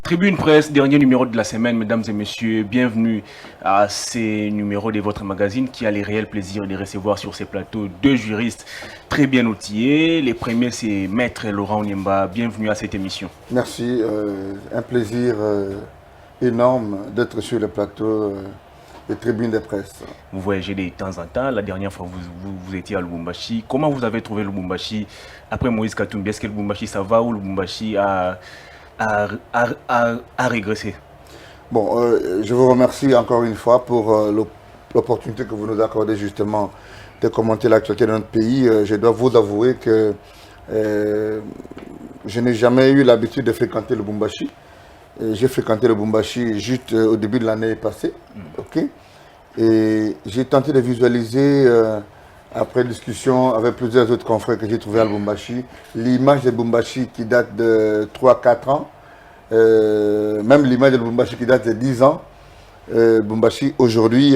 Tribune Presse, dernier numéro de la semaine, mesdames et messieurs, bienvenue à ces numéros de votre magazine qui a le réel plaisir de recevoir sur ces plateaux deux juristes très bien outillés. Les premiers, c'est Maître Laurent Onyemba, bienvenue à cette émission. Merci, un plaisir énorme d'être sur le plateau de Tribune de Presse. Vous voyagez de temps en temps, la dernière fois vous étiez à Lubumbashi. Comment vous avez trouvé Lubumbashi après Moïse Katumbi? Est-ce que Lubumbashi ça va ou Lubumbashi a régressé? Bon, je vous remercie encore une fois pour l'opportunité que vous nous accordez justement de commenter l'actualité de notre pays. Je dois vous avouer que je n'ai jamais eu l'habitude de fréquenter le Lubumbashi. J'ai fréquenté le Lubumbashi juste au début de l'année passée. Ok. Et j'ai tenté de visualiser, après discussion avec plusieurs autres confrères que j'ai trouvés à Lubumbashi, l'image de Lubumbashi qui date de 3-4 ans, même l'image de Lubumbashi qui date de 10 ans. Lubumbashi aujourd'hui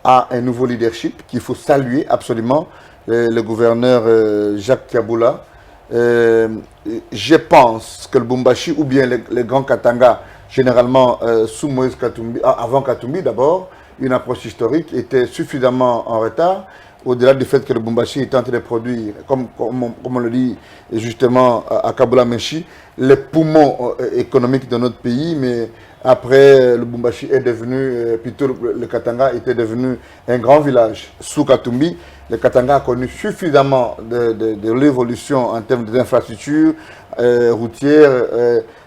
a un nouveau leadership qu'il faut saluer absolument, le gouverneur Jacques Kaboula. Je pense que le Lubumbashi ou bien les grands Katanga, généralement sous Moïse Katumbi, avant Katumbi d'abord, une approche historique était suffisamment en retard, au-delà du fait que le Lubumbashi est en train de produire, comme on le dit justement à Kaboula Menchi, les poumons économiques de notre pays, mais après le Lubumbashi est devenu, plutôt le Katanga était devenu un grand village. Sous Katumbi, le Katanga a connu suffisamment de l'évolution en termes d'infrastructures routières.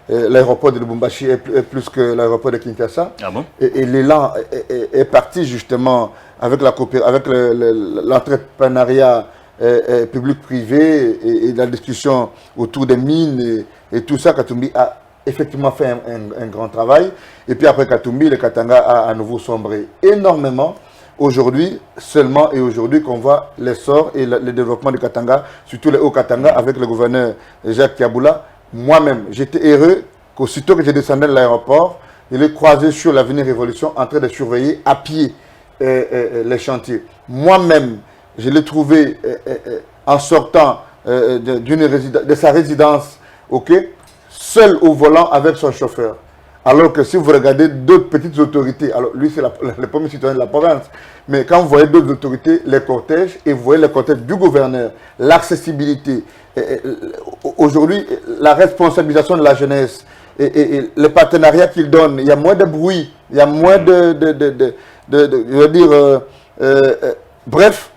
L'aéroport de Lubumbashi est plus que l'aéroport de Kinshasa. Ah bon? Et l'élan est parti justement avec l'entrepreneuriat public-privé et la discussion autour des mines et tout ça. Katumbi a effectivement fait un grand travail. Et puis après Katumbi, le Katanga a à nouveau sombré énormément. Aujourd'hui, seulement et aujourd'hui qu'on voit l'essor et le développement du Katanga, surtout le Haut-Katanga avec le gouverneur Jacques Kaboula. Moi-même, j'étais heureux qu'aussitôt que je descendais de l'aéroport, je l'ai croisé sur l'avenue Révolution en train de surveiller à pied les chantiers. Moi-même, je l'ai trouvé en sortant de sa résidence, seul au volant avec son chauffeur. Alors que si vous regardez d'autres petites autorités, alors lui c'est le premier citoyen de la province, mais quand vous voyez d'autres autorités, les cortèges, et vous voyez les cortèges du gouverneur, l'accessibilité, aujourd'hui la responsabilisation de la jeunesse, et le partenariat qu'il donne, il y a moins de bruit, il y a moins je veux dire, bref,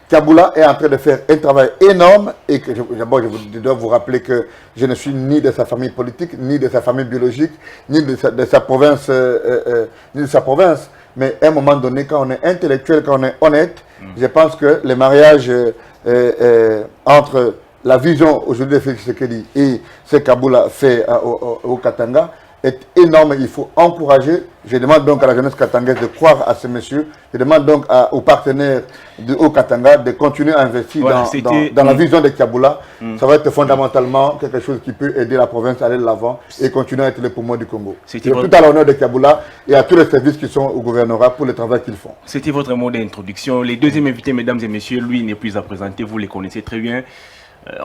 Kaboula est en train de faire un travail énorme et que d'abord je dois vous rappeler que je ne suis ni de sa famille politique, ni de sa famille biologique, ni de sa province, mais à un moment donné, quand on est intellectuel, quand on est honnête, je pense que le mariage entre la vision aujourd'hui de Félix Tshisekedi et ce Kaboula fait au Katanga est énorme. Il faut encourager. Je demande donc à la jeunesse katangaise de croire à ce monsieur. Je demande donc aux partenaires du Haut-Katanga de continuer à investir dans la vision de Kaboula. Ça va être fondamentalement quelque chose qui peut aider la province à aller de l'avant et continuer à être le poumon du Congo. C'est tout à l'honneur de Kaboula et à tous les services qui sont au gouvernorat pour le travail qu'ils font. C'était votre mot d'introduction. Les deuxièmes invités, mesdames et messieurs, lui n'est plus à présenter. Vous les connaissez très bien.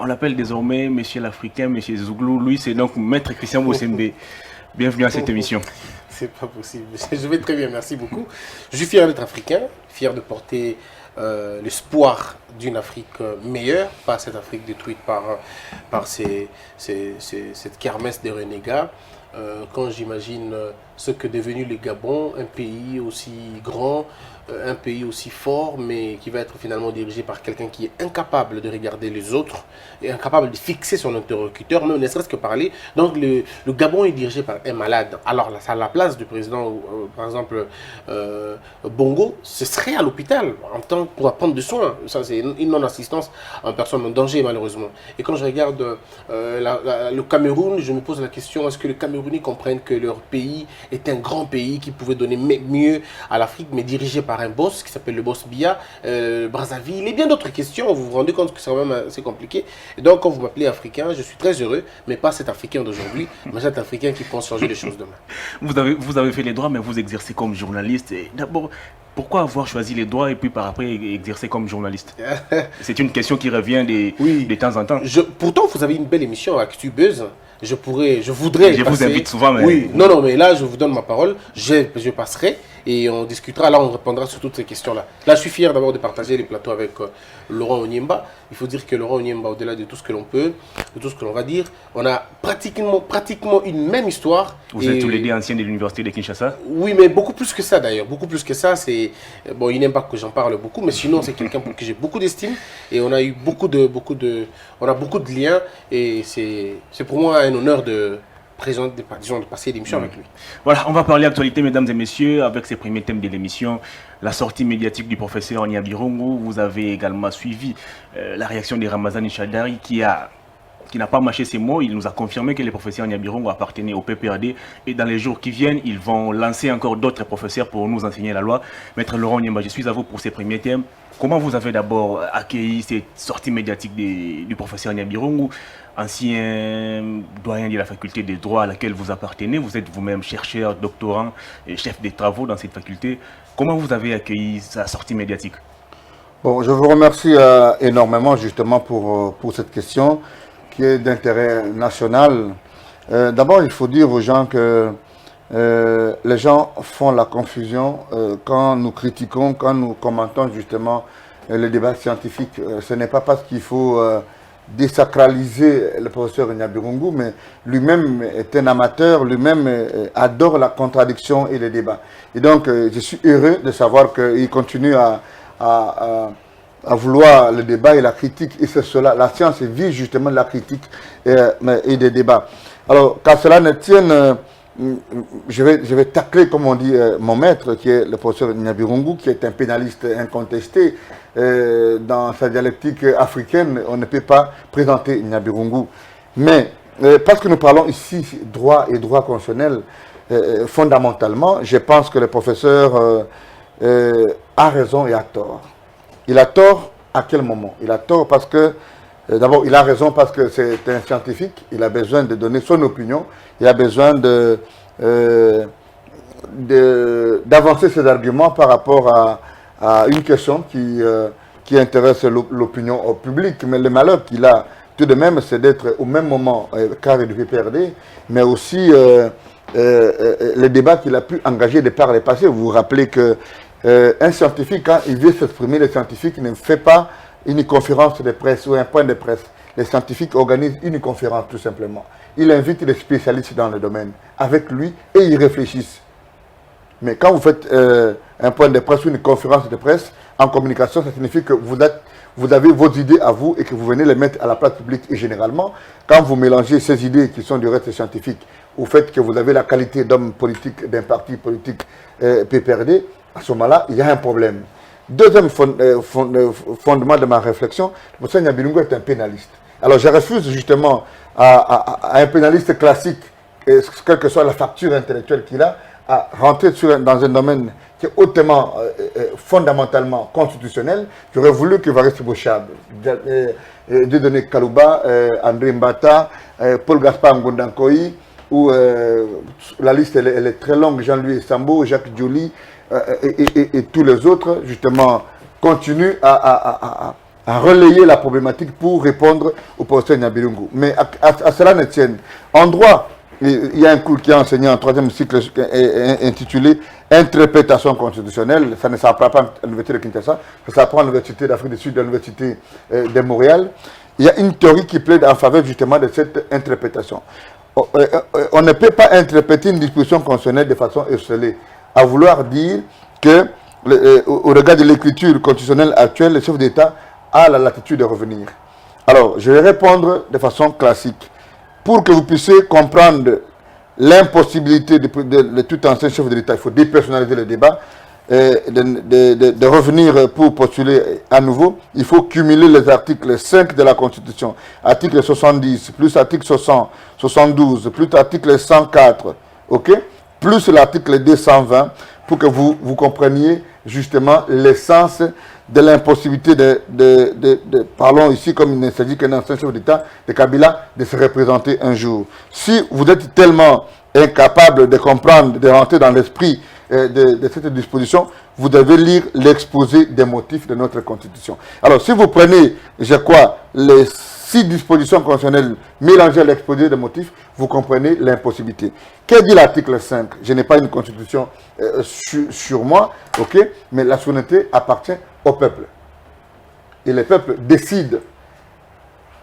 On l'appelle désormais Monsieur l'Africain, Monsieur Zouglou. Lui, c'est donc Maître Christian Bossembe. Bienvenue à cette émission. C'est pas possible. Je vais très bien, merci beaucoup. Je suis fier d'être africain, fier de porter l'espoir d'une Afrique meilleure, pas cette Afrique détruite par cette kermesse des renégats. Quand j'imagine ce que est devenu le Gabon, un pays aussi grand, un pays aussi fort, mais qui va être finalement dirigé par quelqu'un qui est incapable de regarder les autres et incapable de fixer son interlocuteur, même ne serait-ce que parler. Donc le Gabon est dirigé par un malade. Alors à la place du président, par exemple Bongo, ce serait à l'hôpital pour prendre des soins. Ça c'est une non-assistance en personne en danger malheureusement. Et quand je regarde le Cameroun, je me pose la question, est-ce que les Camerounais comprennent que leur pays est un grand pays qui pouvait donner mieux à l'Afrique, mais dirigé par un boss qui s'appelle le boss Biya, Brazzaville et bien d'autres questions. Vous vous rendez compte que c'est quand même assez compliqué. Et donc quand vous m'appelez africain, je suis très heureux, mais pas cet africain d'aujourd'hui, mais cet africain qui pense changer les choses demain. Vous avez fait les droits, mais vous exercez comme journaliste. D'abord, pourquoi avoir choisi les droits et puis par après exercer comme journaliste? C'est une question qui revient de temps en temps. Pourtant, vous avez une belle émission, ActuBuzz. je voudrais Je passer. vous invite souvent, mais... Oui, non, mais là, je vous donne ma parole. Je passerai et on discutera. Là, on répondra sur toutes ces questions-là. Là, je suis fier d'abord de partager les plateaux avec Laurent Onyemba. Il faut dire que Laurent Onyemba, au-delà de tout ce que l'on peut, de tout ce que l'on va dire, on a pratiquement une même histoire. Vous êtes tous les deux anciens de l'université de Kinshasa? Oui, mais beaucoup plus que ça d'ailleurs. Beaucoup plus que ça. Bon, il n'aime pas que j'en parle beaucoup, mais sinon, c'est quelqu'un pour qui j'ai beaucoup d'estime. Et on a eu beaucoup de liens. Et c'est pour moi un honneur de passer l'émission avec lui. Voilà, on va parler actualité, mesdames et messieurs, avec ces premiers thèmes de l'émission. La sortie médiatique du professeur Nyabirongo. Vous avez également suivi la réaction de Ramazani Chadari qui n'a pas mâché ses mots. Il nous a confirmé que le professeur Nyabirongo appartenait au PPRD. Et dans les jours qui viennent, ils vont lancer encore d'autres professeurs pour nous enseigner la loi. Maître Laurent Onyemba, je suis à vous pour ces premiers thèmes. Comment vous avez d'abord accueilli cette sortie médiatique du professeur Nyabirongo, ancien doyen de la faculté de droit à laquelle vous appartenez? Vous êtes vous-même chercheur, doctorant et chef des travaux dans cette faculté. Comment vous avez accueilli sa sortie médiatique? Bon, je vous remercie énormément justement pour cette question qui est d'intérêt national. D'abord, il faut dire aux gens que les gens font la confusion quand nous critiquons, quand nous commentons justement les débats scientifiques. Ce n'est pas parce qu'il faut désacraliser le professeur Nyabirongo, mais lui-même est un amateur, lui-même adore la contradiction et les débats. Et donc, je suis heureux de savoir qu'il continue à vouloir le débat et la critique. Et c'est cela, la science vit justement de la critique et des débats. Alors, qu'à cela ne tienne, je vais tacler, comme on dit, mon maître, qui est le professeur Nyabirongo, qui est un pénaliste incontesté. Dans sa dialectique africaine, on ne peut pas présenter Nyabirongo. Mais, parce que nous parlons ici droit et droit constitutionnel, fondamentalement, je pense que le professeur a raison et a tort. Il a tort à quel moment? Il a tort parce que, d'abord, il a raison parce que c'est un scientifique, il a besoin de donner son opinion, il a besoin d'avancer ses arguments par rapport à une question qui intéresse l'opinion publique. Mais le malheur qu'il a tout de même, c'est d'être au même moment cadre du PPRD, mais aussi le débat qu'il a pu engager de par le passé. Vous vous rappelez que un scientifique, quand il veut s'exprimer, le scientifique ne fait pas une conférence de presse ou un point de presse. Les scientifiques organisent une conférence tout simplement. Il invite des spécialistes dans le domaine avec lui et ils réfléchissent. Mais quand vous faites un point de presse ou une conférence de presse, en communication, ça signifie que vous avez vos idées à vous et que vous venez les mettre à la place publique. Et généralement, quand vous mélangez ces idées qui sont du reste scientifique au fait que vous avez la qualité d'homme politique d'un parti politique PPRD, à ce moment-là, il y a un problème. Deuxième fondement de ma réflexion, le professeur Nyabirongo est un pénaliste. Alors je refuse justement à un pénaliste classique, quelle que soit la facture intellectuelle qu'il a, à rentrer dans un domaine qui est hautement, fondamentalement constitutionnel. J'aurais voulu que Varis Bochab, Dieudonné Kalouba, André Mbata, Paul Gaspard Ngondankoyi, où la liste elle est très longue, Jean-Louis Sambo, Jacques Dioli, et tous les autres, justement, continuent à relayer la problématique pour répondre au professeur Nyabirongo. Mais à cela ne tienne. En droit, il y a un cours qui est enseigné en troisième cycle intitulé Interprétation constitutionnelle. Ça ne s'apprend pas à l'Université de Kinshasa, ça s'apprend à l'Université d'Afrique du Sud, à l'Université de Montréal. Il y a une théorie qui plaide en faveur justement de cette interprétation. On ne peut pas interpréter une disposition constitutionnelle de façon esselée, à vouloir dire que, au regard de l'écriture constitutionnelle actuelle, le chef d'État a la latitude de revenir. Alors, je vais répondre de façon classique. Pour que vous puissiez comprendre l'impossibilité de tout ancien chef de l'État, il faut dépersonnaliser le débat, de revenir pour postuler à nouveau. Il faut cumuler les articles 5 de la Constitution, article 70, plus article 60, 72, plus article 104, ok, plus l'article 220, pour que vous compreniez justement l'essence de l'impossibilité parlons ici comme il ne s'agit qu'un ancien chef d'État, de Kabila, de se représenter un jour. Si vous êtes tellement incapable de comprendre, de rentrer dans l'esprit de cette disposition, vous devez lire l'exposé des motifs de notre Constitution. Alors, si vous prenez, je crois, les 6 dispositions constitutionnelles mélangées à l'exposé des motifs, vous comprenez l'impossibilité. Qu'est dit l'article 5? Je n'ai pas une constitution sur moi, ok, mais la souveraineté appartient au peuple. Et le peuple décide.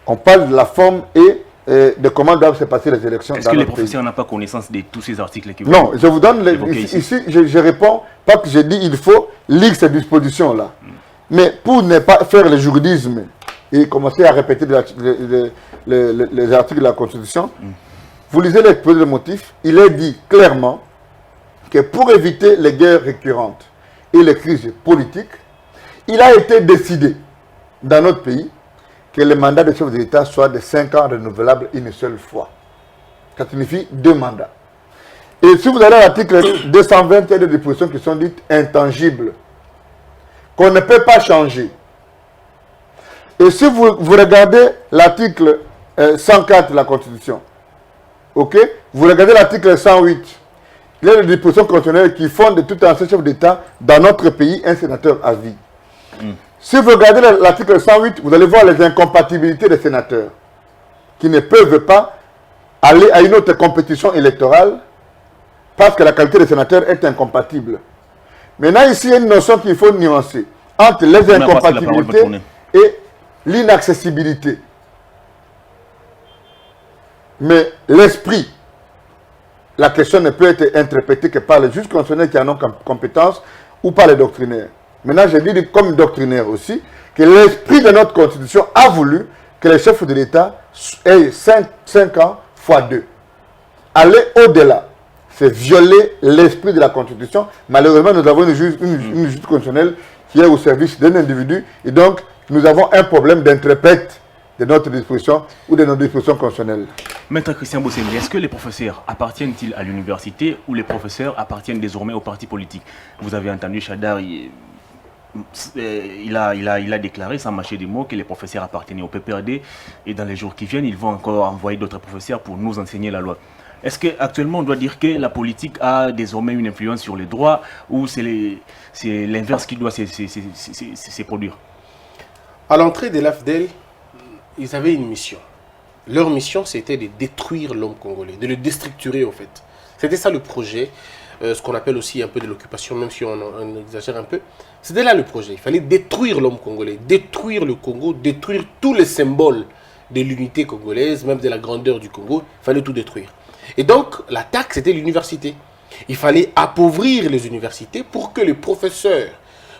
On parle de la forme et de comment doivent se passer les élections. Est-ce que les professeurs n'ont pas connaissance de tous ces articles qui Non, je vous donne, ici je réponds, pas que je dis il faut lire ces dispositions-là. Mais pour ne pas faire le juridisme et commencer à répéter les articles de la Constitution, vous lisez l'exposé de motifs, il est dit clairement que pour éviter les guerres récurrentes et les crises politiques, il a été décidé dans notre pays que le mandat de chef de l'État soit de 5 ans renouvelable une seule fois. Ça signifie 2 mandats. Et si vous allez à l'article 220, il y a des dispositions qui sont dites intangibles, qu'on ne peut pas changer. Et si vous regardez l'article 104 de la Constitution, ok, vous regardez l'article 108, il y a des dispositions constitutionnelles qui font de tout ancien chef d'État dans notre pays un sénateur à vie. Si vous regardez l'article 108, vous allez voir les incompatibilités des sénateurs qui ne peuvent pas aller à une autre compétition électorale parce que la qualité des sénateurs est incompatible. Maintenant, ici, il y a une notion qu'il faut nuancer entre les incompatibilités et l'inaccessibilité. Mais l'esprit, la question ne peut être interprétée que par les juges constitutionnels qui en ont compétence ou par les doctrinaires. Maintenant, je dis comme doctrinaire aussi que l'esprit de notre Constitution a voulu que les chefs de l'État aient 5 ans fois 2. Aller au-delà, c'est violer l'esprit de la Constitution. Malheureusement, nous avons une justice constitutionnelle qui est au service d'un individu et donc nous avons un problème d'interprète de notre disposition ou de nos dispositions constitutionnelles. Maître Christian Bossembi, est-ce que les professeurs appartiennent-ils à l'université ou les professeurs appartiennent désormais aux partis politiques? Vous avez entendu Chadar, il a déclaré sans mâcher des mots que les professeurs appartenaient au PPRD et dans les jours qui viennent, ils vont encore envoyer d'autres professeurs pour nous enseigner la loi. Est-ce qu'actuellement on doit dire que la politique a désormais une influence sur les droits ou c'est l'inverse qui doit se produire? À l'entrée de l'AFDEL, ils avaient une mission. Leur mission, c'était de détruire l'homme congolais, de le déstructurer en fait. C'était ça le projet, ce qu'on appelle aussi un peu de l'occupation, même si on exagère un peu. C'était là le projet. Il fallait détruire l'homme congolais, détruire le Congo, détruire tous les symboles de l'unité congolaise, même de la grandeur du Congo. Il fallait tout détruire. Et donc, l'attaque, c'était l'université. Il fallait appauvrir les universités pour que les professeurs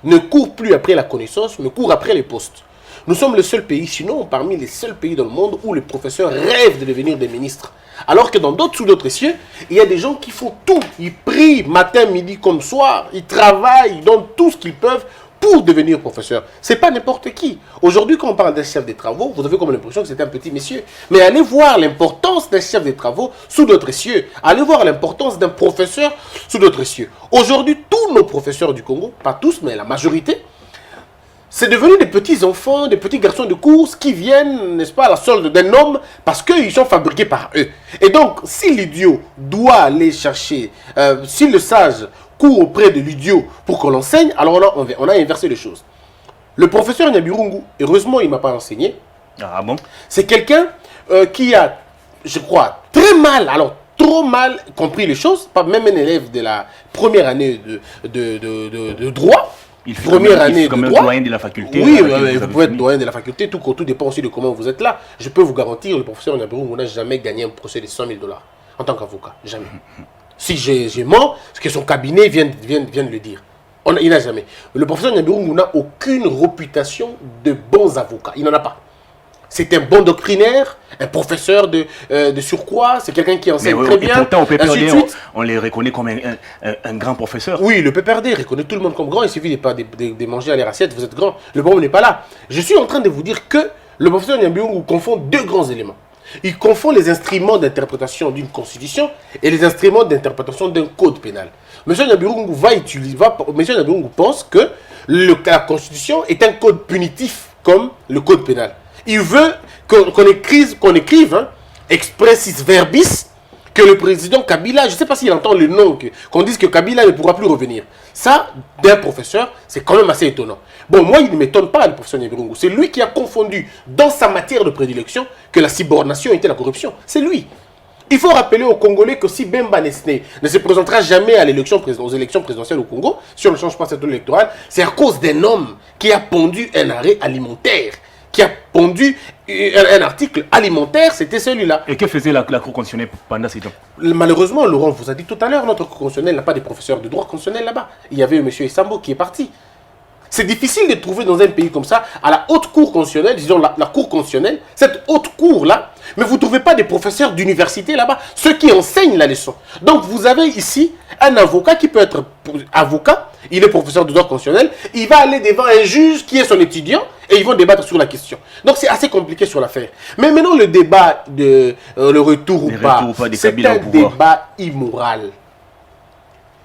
ne courent plus après la connaissance, mais courent après les postes. Nous sommes le seul pays, sinon parmi les seuls pays dans le monde où les professeurs rêvent de devenir des ministres. Alors que dans d'autres sous d'autres cieux, il y a des gens qui font tout. Ils prient matin, midi comme soir. Ils travaillent, ils donnent tout ce qu'ils peuvent pour devenir professeur. Ce n'est pas n'importe qui. Aujourd'hui, quand on parle d'un chef des travaux, vous avez comme l'impression que c'est un petit monsieur. Mais allez voir l'importance d'un chef des travaux sous d'autres cieux. Allez voir l'importance d'un professeur sous d'autres cieux. Aujourd'hui, tous nos professeurs du Congo, pas tous, mais la majorité, c'est devenu des petits enfants, des petits garçons de course qui viennent, n'est-ce pas, à la solde d'un homme parce qu'ils sont fabriqués par eux. Et donc, si l'idiot doit aller chercher, si le sage court auprès de l'idiot pour qu'on l'enseigne, alors là, on a inversé les choses. Le professeur Nyabirungu, heureusement, il ne m'a pas enseigné. Ah bon? C'est quelqu'un qui a, je crois, très mal, alors trop mal compris les choses, pas même un élève de la première année de droit. Il fait première année de droit. Doyen de la faculté. Oui, vous pouvez être doyen de la faculté, tout dépend aussi de comment vous êtes là. Je peux vous garantir, le professeur Nyabirungu n'a jamais gagné un procès de 100 000 $ en tant qu'avocat. Jamais. Si j'ai menti, c'est que son cabinet vient de le dire. Il n'a jamais. Le professeur Nyabirungu n'a aucune réputation de bons avocats. Il n'en a pas. C'est un bon doctrinaire, un professeur de surcroît, c'est quelqu'un qui enseigne très bien. Et pourtant, au PPRD, on les reconnaît comme un grand professeur. Oui, le PPRD reconnaît tout le monde comme grand. Il suffit de manger à l'air assiette, vous êtes grand. Le problème n'est pas là. Je suis en train de vous dire que le professeur Nyabirungu confond deux grands éléments. Il confond les instruments d'interprétation d'une constitution et les instruments d'interprétation d'un code pénal. M. Nyabirungu pense que la constitution est un code punitif comme le code pénal. Il veut qu'on écrive hein, expressis verbis que le président Kabila, je ne sais pas s'il entend le nom, qu'on dise que Kabila ne pourra plus revenir. Ça, d'un professeur, c'est quand même assez étonnant. Bon, moi, il ne m'étonne pas, le professeur Nyabirungu. C'est lui qui a confondu dans sa matière de prédilection que la subordination était la corruption. C'est lui. Il faut rappeler aux Congolais que si Bemba Nesné ne se présentera jamais à aux élections présidentielles au Congo, si on ne change pas cette loi électorale, c'est à cause d'un homme qui a pondu un arrêt alimentaire, qui a pondu un article alimentaire, c'était celui-là. Et que faisait la Cour constitutionnelle pendant ces temps? Malheureusement, Laurent vous a dit tout à l'heure, notre Cour constitutionnelle n'a pas de professeurs de droit constitutionnel là-bas. Il y avait M. Essambo qui est parti. C'est difficile de trouver dans un pays comme ça, à la haute cour constitutionnelle, disons la cour constitutionnelle, cette haute cour-là, mais vous ne trouvez pas des professeurs d'université là-bas, ceux qui enseignent la leçon. Donc vous avez ici un avocat qui peut être avocat, il est professeur de droit constitutionnel, il va aller devant un juge qui est son étudiant, et ils vont débattre sur la question. Donc c'est assez compliqué sur l'affaire. Mais maintenant le débat de le retour ou pas, c'est un débat immoral.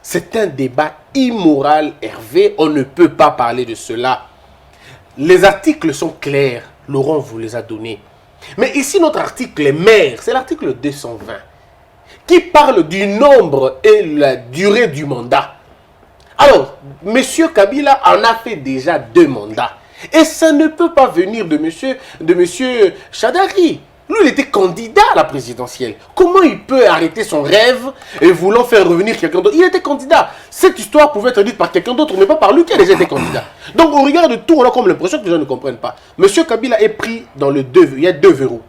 C'est un débat immoral, Hervé. On ne peut pas parler de cela. Les articles sont clairs. Laurent vous les a donnés. Mais ici, notre article mère, c'est l'article 220, qui parle du nombre et la durée du mandat. Alors, M. Kabila en a fait déjà 2 mandats. Et ça ne peut pas venir de monsieur Chadari. Lui, il était candidat à la présidentielle. Comment il peut arrêter son rêve et vouloir faire revenir quelqu'un d'autre? Il était candidat. Cette histoire pouvait être dite par quelqu'un d'autre, mais pas par lui qui a déjà été candidat. Donc, au regard de tout, on a comme l'impression que les gens ne comprennent pas. Monsieur Kabila est pris dans le 2. Il y a 2 verrous.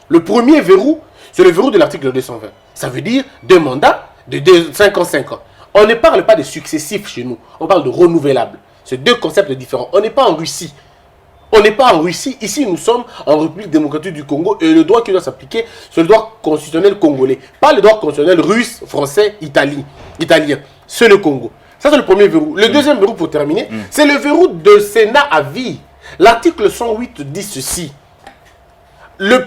Le premier verrou, c'est le verrou de l'article 220. Ça veut dire 2 mandats de 5 ans, 5 ans. On ne parle pas de successifs chez nous. On parle de renouvelables. C'est 2 concepts différents. On n'est pas en Russie. On n'est pas en Russie. Ici, nous sommes en République démocratique du Congo et le droit qui doit s'appliquer, c'est le droit constitutionnel congolais. Pas le droit constitutionnel russe, français, italien. C'est le Congo. Ça, c'est le premier verrou. Le deuxième verrou, pour terminer, c'est le verrou de Sénat à vie. L'article 108 dit ceci. Le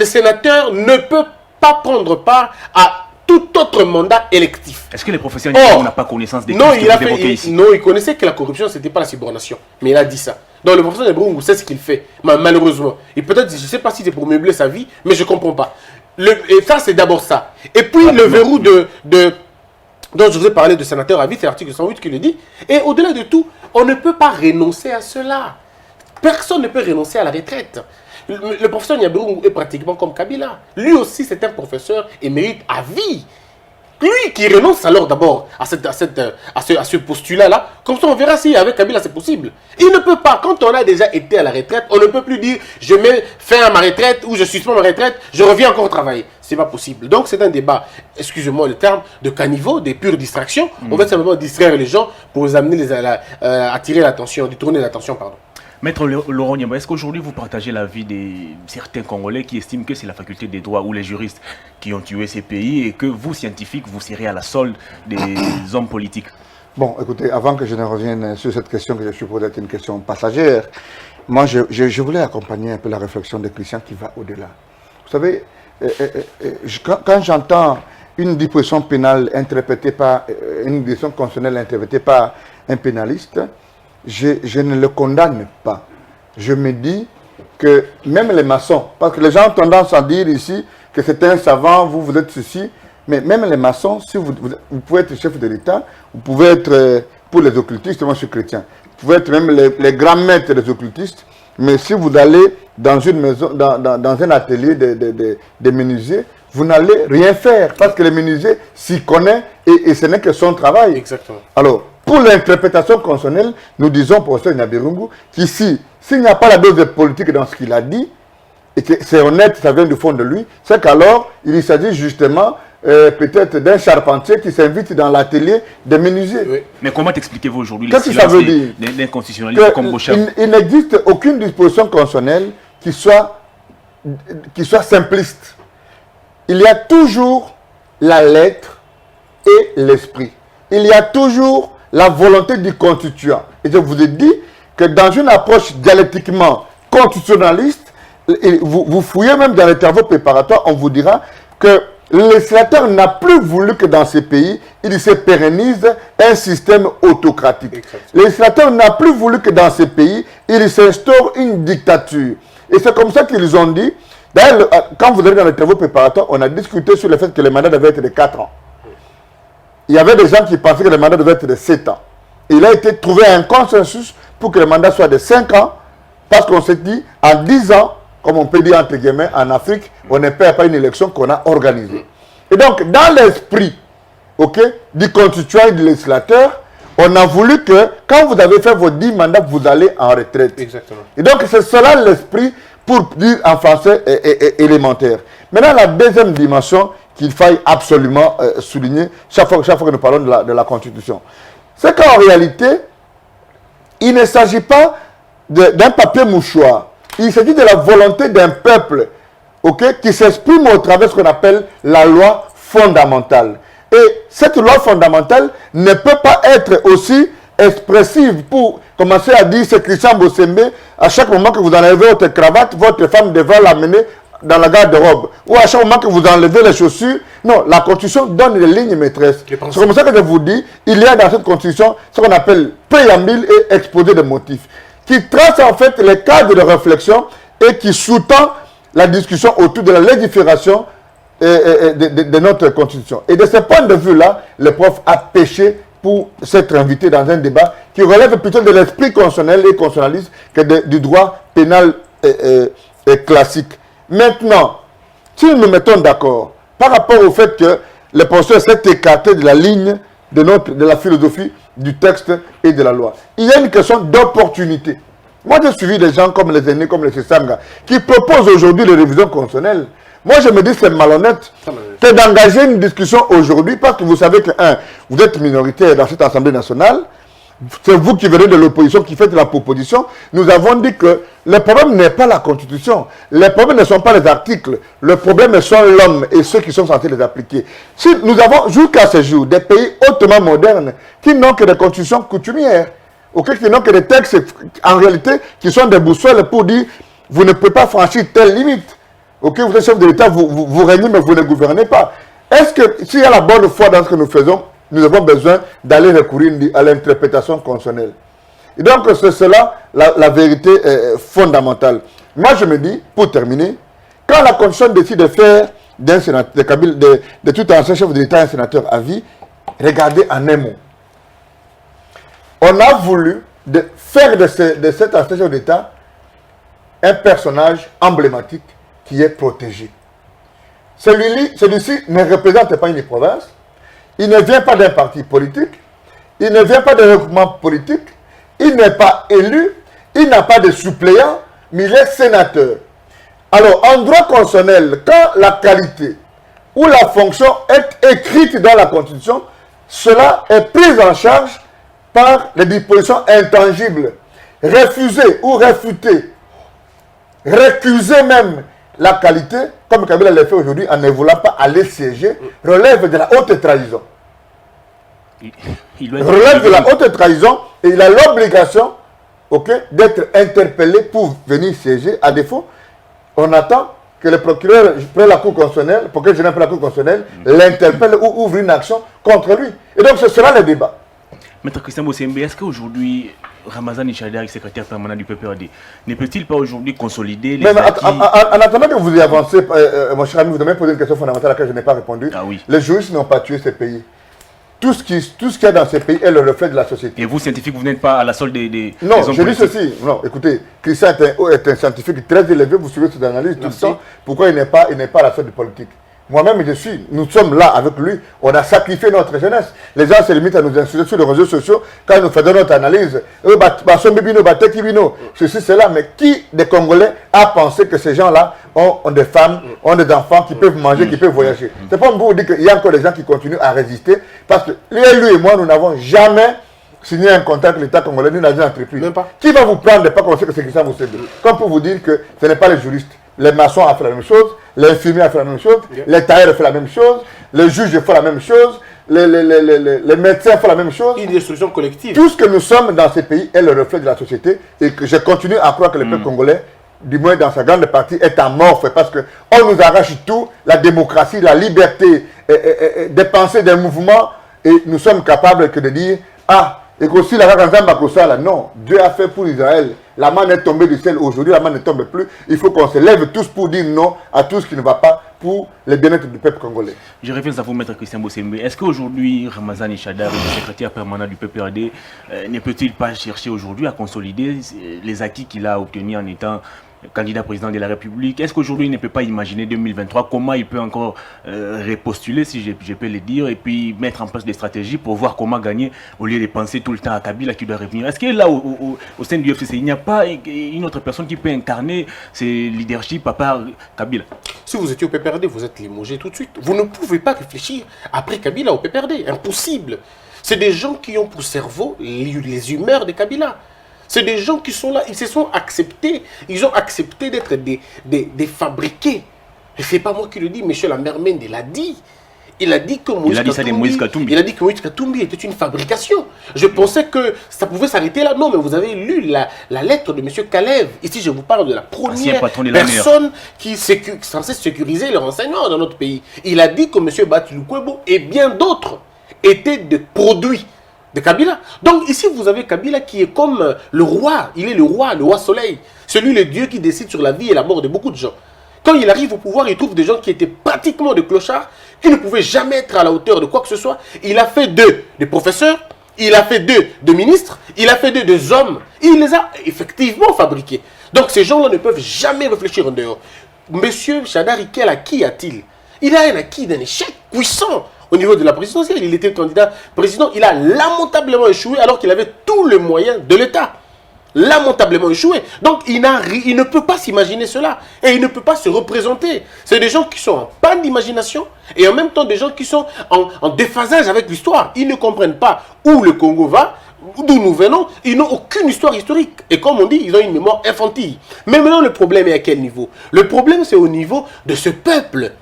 sénateur ne peut pas prendre part à tout autre mandat électif. Est-ce que les professeurs n'ont pas connaissance des non, il connaissait que la corruption, ce n'était pas la subornation. Mais il a dit ça. Donc le professeur Nyaburungu sait ce qu'il fait. Malheureusement. Et peut-être, je ne sais pas si c'est pour meubler sa vie, mais je ne comprends pas. Et ça, c'est d'abord ça. Et puis le verrou dont je vous ai parlé de sénateur à vie, c'est l'article 108 qui le dit. Et au-delà de tout, on ne peut pas renoncer à cela. Personne ne peut renoncer à la retraite. Le professeur Nyaburungu est pratiquement comme Kabila. Lui aussi, c'est un professeur émérite à vie. Lui qui renonce alors d'abord à ce postulat-là, comme ça on verra si avec Kabila c'est possible. Il ne peut pas, quand on a déjà été à la retraite, on ne peut plus dire je mets fin à ma retraite ou je suspends ma retraite, je reviens encore travailler. C'est pas possible. Donc c'est un débat, excusez-moi le terme, de caniveau, des pures distractions. On va simplement distraire les gens pour les amener attirer l'attention, détourner l'attention, pardon. Maître Laurent Nyamba, est-ce qu'aujourd'hui vous partagez l'avis de certains Congolais qui estiment que c'est la faculté des droits ou les juristes qui ont tué ces pays et que vous, scientifiques, vous serez à la solde des hommes politiques? Bon, écoutez, avant que je ne revienne sur cette question que je suppose être une question passagère, moi je voulais accompagner un peu la réflexion de Christian qui va au-delà. Vous savez, quand j'entends une disposition pénale interprétée par, une disposition constitutionnelle interprétée par un pénaliste, je ne le condamne pas. Je me dis que même les maçons, parce que les gens ont tendance à dire ici que c'est un savant, vous êtes ceci, mais même les maçons, si vous pouvez être chef de l'État, vous pouvez être, pour les occultistes, moi je suis chrétien, vous pouvez être même les grands maîtres des occultistes, mais si vous allez dans une maison, dans un atelier de menuisier, vous n'allez rien faire, parce que le menuisier s'y connaît et ce n'est que son travail. Exactement. Alors, pour l'interprétation constitutionnelle, nous disons, professeur Nyaburungu, qu'ici, s'il n'y a pas la dose de politique dans ce qu'il a dit, et que c'est honnête, ça vient du fond de lui, c'est qu'alors, il s'agit justement peut-être d'un charpentier qui s'invite dans l'atelier des menuisiers. Oui. Mais comment expliquez-vous aujourd'hui le silence d'inconstitutionnalité comme Bocham? Il n'existe aucune disposition constitutionnelle qui soit simpliste. Il y a toujours la lettre et l'esprit. Il y a toujours la volonté du constituant. Et je vous ai dit que dans une approche dialectiquement constitutionnaliste, vous fouillez même dans les travaux préparatoires, on vous dira que le législateur n'a plus voulu que dans ces pays, il se pérennise un système autocratique. Exactement. Le législateur n'a plus voulu que dans ces pays, il s'instaure une dictature. Et c'est comme ça qu'ils ont dit. D'ailleurs, quand vous allez dans les travaux préparatoires, on a discuté sur le fait que le mandat devait être de 4 ans. Il y avait des gens qui pensaient que le mandat devait être de 7 ans. Il a été trouvé un consensus pour que le mandat soit de 5 ans, parce qu'on s'est dit, en 10 ans, comme on peut dire entre guillemets, en Afrique, on ne perd pas une élection qu'on a organisée. Et donc, dans l'esprit, ok, du constituant et du législateur, on a voulu que, quand vous avez fait vos 10 mandats, vous allez en retraite. Exactement. Et donc, c'est cela l'esprit, pour dire en français, élémentaire. Maintenant, la deuxième dimension qu'il faille absolument souligner, chaque fois que nous parlons de la Constitution, c'est qu'en réalité, il ne s'agit pas d'un papier mouchoir. Il s'agit de la volonté d'un peuple, ok, qui s'exprime au travers de ce qu'on appelle la loi fondamentale. Et cette loi fondamentale ne peut pas être aussi expressive pour commencer à dire c'est Christian Bossembe, à chaque moment que vous enlevez votre cravate, votre femme devra l'amener dans la garde-robe. Ou à chaque moment que vous enlevez les chaussures. Non, la Constitution donne les lignes maîtresses. C'est comme ça que je vous dis, il y a dans cette Constitution ce qu'on appelle préambule et exposé de motifs, qui trace en fait les cadres de réflexion et qui sous-tend la discussion autour de la légifération de notre Constitution. Et de ce point de vue-là, le prof a péché pour s'être invité dans un débat qui relève plutôt de l'esprit constitutionnel et constitutionnaliste que du droit pénal classique. Maintenant, si nous nous mettons d'accord par rapport au fait que le professeur s'est écarté de la ligne de la philosophie du texte et de la loi, il y a une question d'opportunité. Moi, j'ai suivi des gens comme les aînés, comme les Sessanga, qui proposent aujourd'hui les révisions constitutionnelles. Moi, je me dis que c'est malhonnête que d'engager une discussion aujourd'hui, parce que vous savez que, vous êtes minoritaire dans cette Assemblée nationale, c'est vous qui venez de l'opposition, qui faites la proposition. Nous avons dit que le problème n'est pas la Constitution. Les problèmes ne sont pas les articles. Le problème sont l'homme et ceux qui sont censés les appliquer. Si nous avons, jusqu'à ce jour, des pays hautement modernes qui n'ont que des constitutions coutumières, qui n'ont que des textes, en réalité, qui sont des boussoles pour dire vous ne pouvez pas franchir telle limite. Vous êtes chef de l'État, vous régnez, mais vous ne gouvernez pas. Est-ce que, s'il y a la bonne foi dans ce que nous faisons, nous avons besoin d'aller recourir à l'interprétation constitutionnelle? Et donc, c'est cela la vérité fondamentale. Moi, je me dis, pour terminer, quand la Constitution décide de faire d'un sénateur, de tout ancien chef de l'État un sénateur à vie, regardez en un mot. On a voulu faire de cet ancien chef d'État un personnage emblématique qui est protégé. Celui-ci ne représente pas une province, il ne vient pas d'un parti politique, il ne vient pas d'un regroupement politique, il n'est pas élu, il n'a pas de suppléant, mais il est sénateur. Alors, en droit constitutionnel, quand la qualité ou la fonction est écrite dans la Constitution, cela est pris en charge par les dispositions intangibles. Refuser ou réfuter, récuser même la qualité, comme Kabila l'a fait aujourd'hui en ne voulant pas aller siéger, relève de la haute trahison. Relève de la haute trahison et il a l'obligation d'être interpellé pour venir siéger. À défaut, on attend que le procureur prenne la Cour constitutionnelle, pour que je n'aie pas la Cour constitutionnelle, l'interpelle ou ouvre une action contre lui. Et donc ce sera le débat. Maître Christian Bossembe, est-ce qu'aujourd'hui, Ramazani Chadari, secrétaire permanent du PPRD, ne peut-il pas aujourd'hui consolider les acquis... En attendant que vous y avancez, mon cher ami, vous avez posé une question fondamentale à laquelle je n'ai pas répondu. Ah oui. Les juristes n'ont pas tué ces pays. Tout ce qu'il y a dans ces pays est le reflet de la société. Et vous, scientifiques, vous n'êtes pas à la solde des non, des hommes je dis politiques. ceci. Non, écoutez, Christian est un scientifique très élevé, vous suivez cette analyse tout le temps. Pourquoi il n'est pas à la solde du politique? Moi-même, nous sommes là avec lui, on a sacrifié notre jeunesse. Les gens se limitent à nous insulter sur les réseaux sociaux quand nous faisons notre analyse. Ceci, cela. Mais qui des Congolais a pensé que ces gens-là ont des femmes, ont des enfants qui peuvent manger, qui peuvent voyager? C'est pas pour vous dire qu'il y a encore des gens qui continuent à résister. Parce que lui et moi, nous n'avons jamais signé un contrat avec l'État congolais, nous n'avons entrepris. Même pas. Qui va vous prendre de pas penser que c'est Christian Bossembe? Comme pour vous dire que ce n'est pas les juristes. Les maçons ont fait la même chose, les infirmiers ont fait la même chose, les tailleurs ont fait la même chose, les juges font la même chose, les médecins font la même chose. Il y a des solutions collectives. Tout ce que nous sommes dans ces pays est le reflet de la société et que je continue à croire que le peuple congolais, du moins dans sa grande partie, est amorphe parce qu'on nous arrache tout, la démocratie, la liberté de penser des mouvements et nous sommes capables que de dire et qu'aussi la là, non, Dieu a fait pour Israël. La main est tombée du ciel aujourd'hui, la main ne tombe plus. Il faut qu'on se lève tous pour dire non à tout ce qui ne va pas pour le bien-être du peuple congolais. Je reviens à vous, Maître Christian Bossembe. Est-ce qu'aujourd'hui, Ramazani Chadari, le secrétaire permanent du PPRD, ne peut-il pas chercher aujourd'hui à consolider les acquis qu'il a obtenus en étant candidat président de la République. Est-ce qu'aujourd'hui, il ne peut pas imaginer 2023 comment il peut encore repostuler, si je peux le dire, et puis mettre en place des stratégies pour voir comment gagner au lieu de penser tout le temps à Kabila qui doit revenir. Est-ce que là, au sein du FCC, il n'y a pas une autre personne qui peut incarner ce leadership à part Kabila? Si vous étiez au PPRD, vous êtes limogé tout de suite. Vous ne pouvez pas réfléchir après Kabila au PPRD. Impossible. C'est des gens qui ont pour cerveau les humeurs de Kabila. C'est des gens qui sont là, ils se sont acceptés. Ils ont accepté d'être des fabriqués. Et ce n'est pas moi qui le dis, M. Lamermende l'a dit. Il a dit que Moïse Katumbi était une fabrication. Je pensais que ça pouvait s'arrêter là. Non, mais vous avez lu la lettre de M. Kalev. Ici, je vous parle de la première personne qui est censée sécuriser les renseignements dans notre pays. Il a dit que M. Batiloukwebo et bien d'autres étaient des produits de Kabila. Donc ici, vous avez Kabila qui est comme le roi. Il est le roi soleil. Celui, le Dieu qui décide sur la vie et la mort de beaucoup de gens. Quand il arrive au pouvoir, il trouve des gens qui étaient pratiquement des clochards, qui ne pouvaient jamais être à la hauteur de quoi que ce soit. Il a fait d'eux des professeurs, il a fait d'eux des ministres, il a fait d'eux des hommes. Il les a effectivement fabriqués. Donc ces gens-là ne peuvent jamais réfléchir en dehors. Monsieur Chadari, quel acquis a-t-il? Il a un acquis d'un échec puissant au niveau de la présidentielle. Il était candidat président, il a lamentablement échoué alors qu'il avait tous les moyens de l'État. Lamentablement échoué. Donc il ne peut pas s'imaginer cela. Et il ne peut pas se représenter. C'est des gens qui sont en panne d'imagination et en même temps des gens qui sont en déphasage avec l'histoire. Ils ne comprennent pas où le Congo va, d'où nous venons. Ils n'ont aucune histoire historique. Et comme on dit, ils ont une mémoire infantile. Mais maintenant, le problème est à quel niveau? Le problème, c'est au niveau de ce peuple.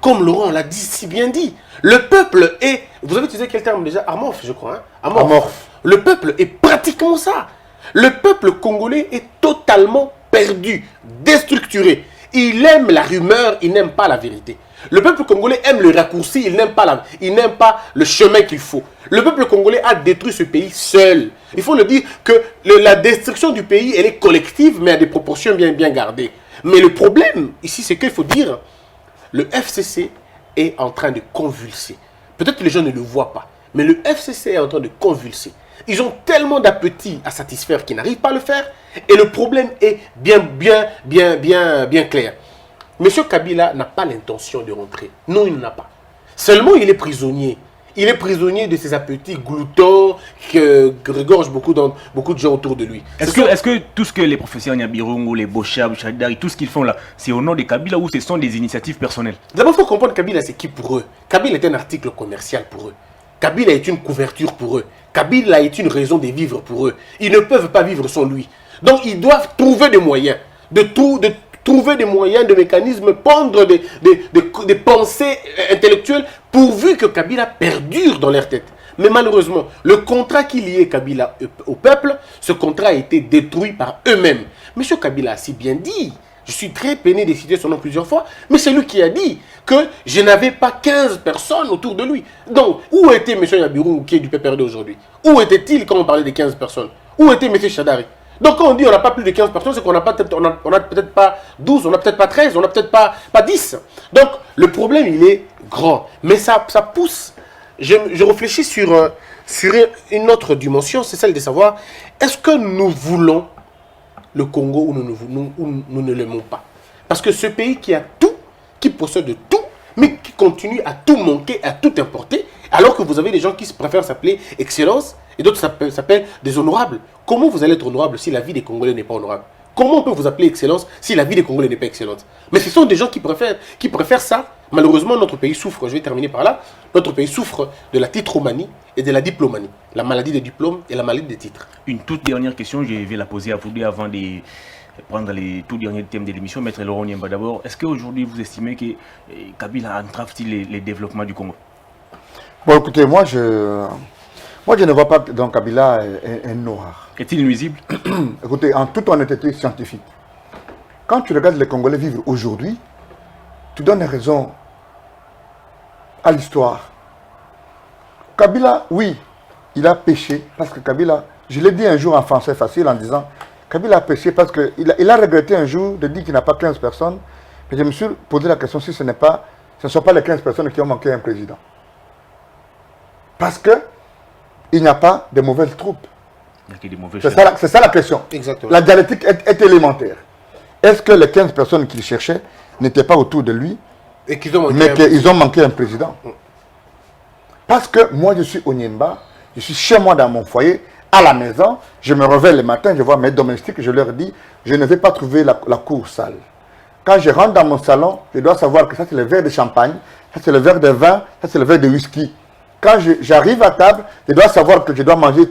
Comme Laurent l'a dit, si bien dit. Le peuple est... Vous avez utilisé quel terme déjà? Amorphe, je crois. Hein? Amorphe. Le peuple est pratiquement ça. Le peuple congolais est totalement perdu, déstructuré. Il aime la rumeur, il n'aime pas la vérité. Le peuple congolais aime le raccourci, il n'aime pas le chemin qu'il faut. Le peuple congolais a détruit ce pays seul. Il faut le dire que la destruction du pays, elle est collective, mais à des proportions bien gardées. Mais le problème, ici, c'est qu'il faut dire, le FCC est en train de convulser. Peut-être que les gens ne le voient pas, mais le FCC est en train de convulser. Ils ont tellement d'appétit à satisfaire qu'ils n'arrivent pas à le faire. Et le problème est bien clair. Monsieur Kabila n'a pas l'intention de rentrer. Non, il n'en a pas. Seulement, il est prisonnier. Il est prisonnier de ses appétits gloutons qui regorgent beaucoup de gens autour de lui. Est-ce que tout ce que les professeurs Nyabirungu, les Bochab, Chadari, tout ce qu'ils font là, c'est au nom de Kabila ou ce sont des initiatives personnelles? D'abord, il faut comprendre Kabila, c'est qui pour eux? Kabila est un article commercial pour eux. Kabila est une couverture pour eux. Kabila est une raison de vivre pour eux. Ils ne peuvent pas vivre sans lui. Donc ils doivent trouver des moyens. Trouver des moyens, des mécanismes, pondre des pensées intellectuelles pourvu que Kabila perdure dans leur tête. Mais malheureusement, le contrat qui liait Kabila au peuple, ce contrat a été détruit par eux-mêmes. Monsieur Kabila a si bien dit, je suis très peiné de citer son nom plusieurs fois, mais c'est lui qui a dit que je n'avais pas 15 personnes autour de lui. Donc, où était M. Nyabirungu qui est du PPRD aujourd'hui? Où était-il quand on parlait de 15 personnes? Où était M. Chadari? Donc, quand on dit on n'a pas plus de 15 personnes, c'est qu'on n'a peut-être pas 12, on n'a peut-être pas 13, on n'a peut-être pas 10. Donc, le problème, il est grand. Mais ça pousse. Je réfléchis sur une autre dimension, c'est celle de savoir, est-ce que nous voulons le Congo ou nous ne l'aimons pas? Parce que ce pays qui a tout, qui possède tout, mais qui continue à tout manquer, à tout importer, alors que vous avez des gens qui préfèrent s'appeler excellence et d'autres s'appellent des honorables. Comment vous allez être honorable si la vie des Congolais n'est pas honorable? Comment on peut vous appeler excellence si la vie des Congolais n'est pas excellente? Mais ce sont des gens qui préfèrent ça. Malheureusement, notre pays souffre, je vais terminer par là, notre pays souffre de la titromanie et de la diplomanie. La maladie des diplômes et la maladie des titres. Une toute dernière question, je vais la poser à vous deux avant de prendre les tout derniers thèmes de l'émission. Maître Laurent Niemba d'abord, est-ce qu'aujourd'hui vous estimez que Kabila entrave-t-il les développements du Congo? Bon, écoutez, moi je ne vois pas dans Kabila un noir. Est-il nuisible? Écoutez, en toute honnêteté scientifique, quand tu regardes les Congolais vivre aujourd'hui, tu donnes raison à l'histoire. Kabila, oui, il a péché parce que Kabila, je l'ai dit un jour en français facile en disant, Kabila a péché parce qu'il a regretté un jour de dire qu'il n'a pas 15 personnes. Mais je me suis posé la question si ce ne sont pas les 15 personnes qui ont manqué un président. Parce qu'il n'y a pas de mauvaises troupes. C'est ça la question. Exactement. La dialectique est élémentaire. est-ce que les 15 personnes qu'il cherchait n'étaient pas autour de lui, Et qu'ils ont manqué mais qu'ils ont manqué un président? Parce que moi, je suis au Niemba, je suis chez moi dans mon foyer, à la maison, je me réveille le matin, je vois mes domestiques, je leur dis, je ne vais pas trouver la cour sale. Quand je rentre dans mon salon, je dois savoir que ça c'est le verre de champagne, ça c'est le verre de vin, ça c'est le verre de whisky. Quand j'arrive à table, je dois savoir que je dois manger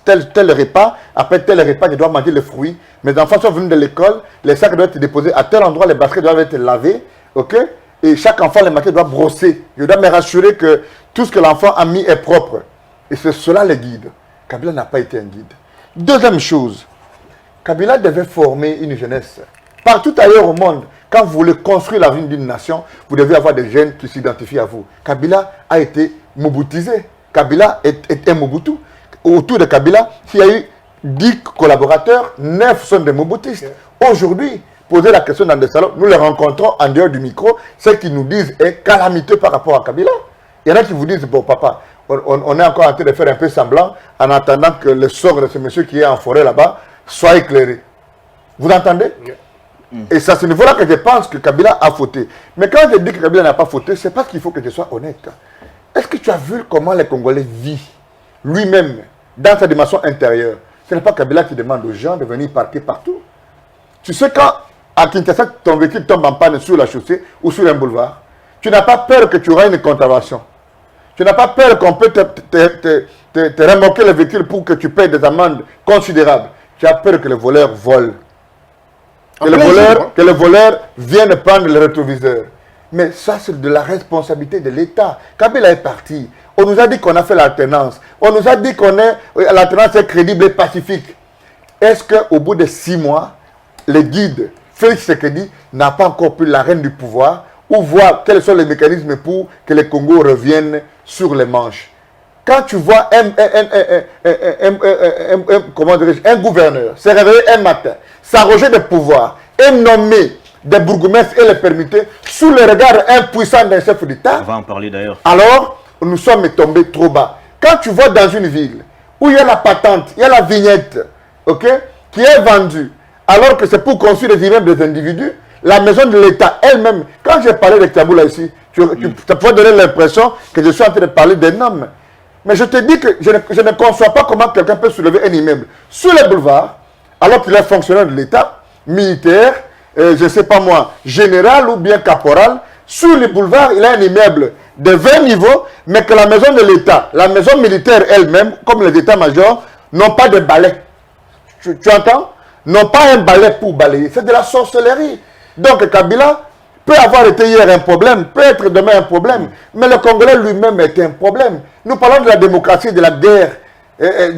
tel repas, après tel repas, je dois manger les fruits. Mes enfants sont venus de l'école, les sacs doivent être déposés à tel endroit, les baskets doivent être lavés, ok? Et chaque enfant le matin doit brosser. Je dois me rassurer que tout ce que l'enfant a mis est propre. Et c'est cela le guide. Kabila n'a pas été un guide. Deuxième chose, Kabila devait former une jeunesse. Partout ailleurs au monde, quand vous voulez construire l'avenir d'une nation, vous devez avoir des jeunes qui s'identifient à vous. Kabila a été mobutisé. Kabila est un Mobutu. Autour de Kabila, s'il y a eu 10 collaborateurs, 9 sont des Mobutistes. Aujourd'hui, poser la question dans des salons, nous les rencontrons en dehors du micro, ce qu'ils nous disent est calamiteux par rapport à Kabila. Il y en a qui vous disent, bon papa, on est encore en train de faire un peu semblant en attendant que le sort de ce monsieur qui est en forêt là-bas soit éclairé. Vous entendez? Et c'est à ce niveau-là que je pense que Kabila a fauté. Mais quand je dis que Kabila n'a pas fauté, c'est parce qu'il faut que je sois honnête. Est-ce que tu as vu comment les Congolais vivent lui-même dans sa dimension intérieure? Ce n'est pas Kabila qui demande aux gens de venir parquer partout. Tu sais quand à Kinshasa ton véhicule tombe en panne sur la chaussée ou sur un boulevard, tu n'as pas peur que tu auras une contravention. Tu n'as pas peur qu'on peut te remorquer le véhicule pour que tu payes des amendes considérables. Tu as peur que le voleur vole. Que le voleur vienne prendre le rétroviseur. Mais ça, c'est de la responsabilité de l'État. Kabila est parti. On nous a dit qu'on a fait l'alternance. On nous a dit que l'alternance est crédible et pacifique. Est-ce qu'au bout de 6 mois, le guide Félix Tshisekedi n'a pas encore pris la reine du pouvoir ou voir quels sont les mécanismes pour que le Congo revienne sur les manches? Quand tu vois un gouverneur se réveiller un matin, s'arroger de pouvoir et nommer des bourgmestres et les permuter sous le regard impuissant d'un chef d'État, on va en parler d'ailleurs. Alors, nous sommes tombés trop bas. Quand tu vois dans une ville où il y a la patente, il y a la vignette, ok, qui est vendue, alors que c'est pour construire des immeubles des individus, la maison de l'État elle-même, quand j'ai parlé de Kaboula ici, ça pourrait donner l'impression que je suis en train de parler d'un homme. Mais je te dis que je ne conçois pas comment quelqu'un peut soulever un immeuble sur les boulevards, alors qu'il est fonctionnaire de l'État, militaire, je ne sais pas moi, général ou bien caporal. Sur les boulevards, il a un immeuble de 20 niveaux, mais que la maison de l'État, la maison militaire elle-même, comme les états-majors, n'ont pas de balai. Tu entends? N'ont pas un balai pour balayer. C'est de la sorcellerie. Donc Kabila peut avoir été hier un problème, peut être demain un problème, mais le Congolais lui-même est un problème. Nous parlons de la démocratie, de la guerre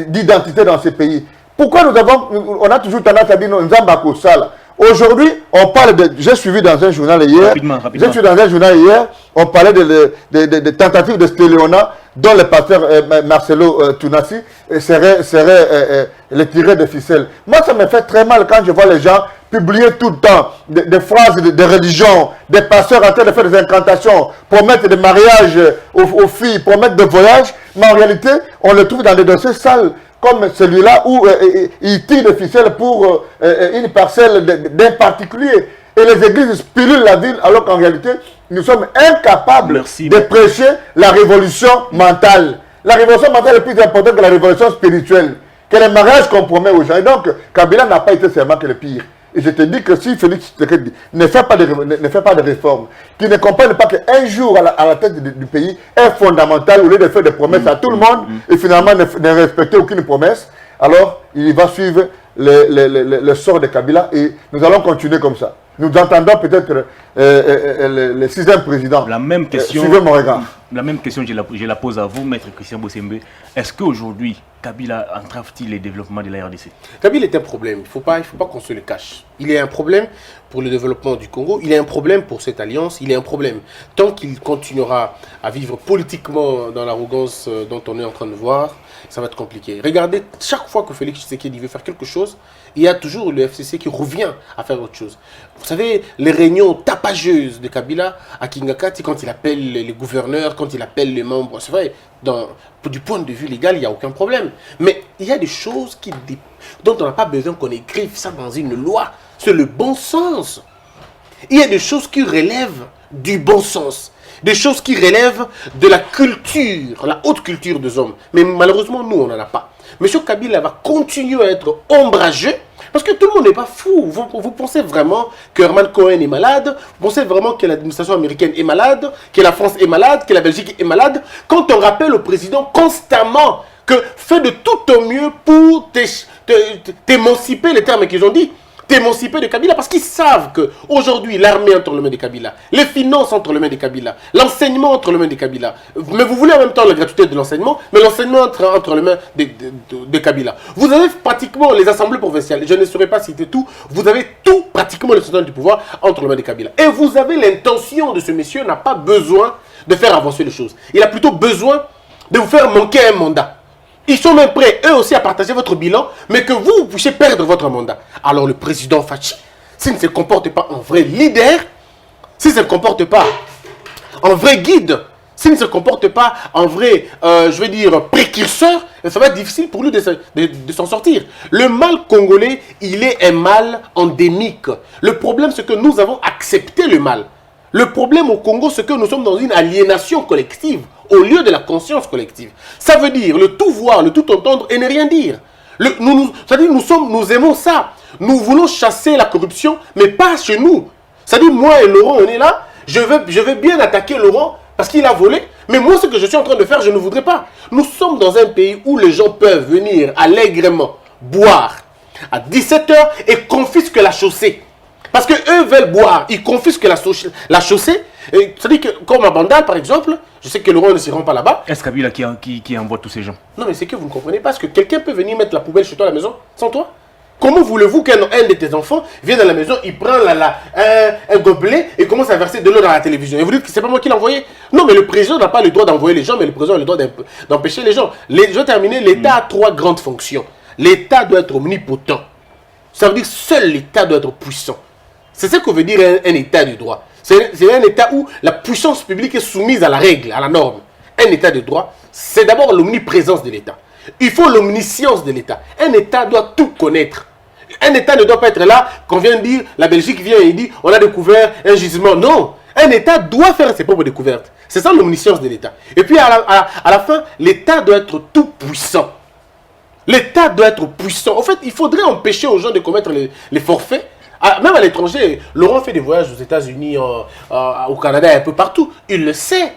d'identité dans ces pays. Pourquoi on a toujours tendance à dire non, Nzamba Kosala. Aujourd'hui, on parle de... J'ai suivi dans un journal hier, Rapidement. J'ai suivi dans un journal hier, on parlait de tentatives de Stéléona dont le pasteur Marcelo Tounassi serait le tiré de ficelle. Moi, ça me fait très mal quand je vois les gens publier tout le temps des phrases de religion, des pasteurs en train de faire des incantations, promettre des mariages aux filles, promettre des voyages, mais en réalité, on le trouve dans des dossiers sales, comme celui-là où il tire des ficelles pour une parcelle d'un particulier. Et les églises spirulent la ville, alors qu'en réalité, nous sommes incapables de prêcher la révolution mentale. La révolution mentale est plus importante que la révolution spirituelle, que les mariages qu'on promet aux gens. Et donc, Kabila n'a pas été seulement que le pire. Et je te dis que si Félix Tshisekedi ne fait pas de réformes, qui ne comprenne pas qu'un jour à la tête du pays est fondamental, au lieu de faire des promesses à tout le monde et finalement ne respecter aucune promesse, alors il va suivre le sort de Kabila et nous allons continuer comme ça. Nous entendons peut-être le 6e président. La même question, suivez mon regard. La même question, je la pose à vous, Maître Christian Bossembe. Est-ce qu'aujourd'hui, Kabila entrave-t-il les développements de la RDC? Kabila est un problème. Il ne faut pas qu'on se le cache. Il est un problème pour le développement du Congo. Il est un problème pour cette alliance. Il est un problème. Tant qu'il continuera à vivre politiquement dans l'arrogance dont on est en train de voir, ça va être compliqué. Regardez, chaque fois que Félix Tshisekedi veut faire quelque chose, il y a toujours le FCC qui revient à faire autre chose. Vous savez, les réunions tapageuses de Kabila à Kingakati, quand il appelle les gouverneurs, quand il appelle les membres, c'est vrai, du point de vue légal, il n'y a aucun problème. Mais il y a des choses dont on n'a pas besoin qu'on écrive ça dans une loi. c'est le bon sens. Il y a des choses qui relèvent du bon sens. Des choses qui relèvent de la culture, la haute culture des hommes. Mais malheureusement, nous, on n'en a pas. M. Kabila va continuer à être ombrageux parce que tout le monde n'est pas fou. Vous pensez vraiment que Herman Cohen est malade? Vous pensez vraiment que l'administration américaine est malade? Que la France est malade? Que la Belgique est malade? Quand on rappelle au président constamment que fais de tout ton mieux pour t'émanciper, les termes qu'ils ont dit, t'émanciper de Kabila, parce qu'ils savent qu'aujourd'hui, l'armée entre les mains de Kabila, les finances entre les mains de Kabila, l'enseignement entre les mains de Kabila, mais vous voulez en même temps la gratuité de l'enseignement, mais l'enseignement entre les mains de Kabila. Vous avez pratiquement les assemblées provinciales, je ne saurais pas citer tout, vous avez tout, pratiquement le centre du pouvoir entre les mains de Kabila. Et vous avez l'intention de ce monsieur, n'a pas besoin de faire avancer les choses. Il a plutôt besoin de vous faire manquer un mandat. Ils sont même prêts, eux aussi, à partager votre bilan, mais que vous puissiez perdre votre mandat. Alors le président Fachi, s'il ne se comporte pas en vrai leader, s'il ne se comporte pas en vrai guide, s'il ne se comporte pas en vrai, je vais dire, précurseur, ça va être difficile pour lui de s'en sortir. Le mal congolais, il est un mal endémique. Le problème, c'est que nous avons accepté le mal. Le problème au Congo, c'est que nous sommes dans une aliénation collective au lieu de la conscience collective. Ça veut dire le tout voir, le tout entendre et ne rien dire. C'est-à-dire nous aimons ça. Nous voulons chasser la corruption, mais pas chez nous. C'est-à-dire moi et Laurent, on est là. Je vais bien attaquer Laurent parce qu'il a volé. Mais moi, ce que je suis en train de faire, je ne voudrais pas. Nous sommes dans un pays où les gens peuvent venir allègrement boire à 17 h et confisquent la chaussée. Parce qu'eux veulent boire, ils confisquent la chaussée. C'est-à-dire que, comme à Bandal, par exemple, je sais que Laurent ne s'y rend pas là-bas. Est-ce Kabila qui envoie tous ces gens? Non, mais c'est que vous ne comprenez pas. Est-ce que quelqu'un peut venir mettre la poubelle chez toi à la maison, sans toi? Comment voulez-vous qu'un de tes enfants vienne à la maison, il prend un gobelet et commence à verser de l'eau dans la télévision? Et vous dites que c'est pas moi qui l'ai envoyé? Non, mais le président n'a pas le droit d'envoyer les gens, mais le président a le droit d'empêcher les gens. Je vais terminer. L'État a 3 grandes fonctions. L'État doit être omnipotent. Ça veut dire que seul l'État doit être puissant. C'est ce que veut dire un État de droit. C'est un État où la puissance publique est soumise à la règle, à la norme. Un État de droit, c'est d'abord l'omniprésence de l'État. Il faut l'omniscience de l'État. Un État doit tout connaître. Un État ne doit pas être là, qu'on vient de dire, la Belgique vient et dit, on a découvert un gisement. Non, un État doit faire ses propres découvertes. C'est ça l'omniscience de l'État. Et puis à la fin, l'État doit être tout puissant. L'État doit être puissant. En fait, il faudrait empêcher aux gens de commettre les forfaits. Même à l'étranger, Laurent fait des voyages aux États-Unis, au Canada et un peu partout. Il le sait.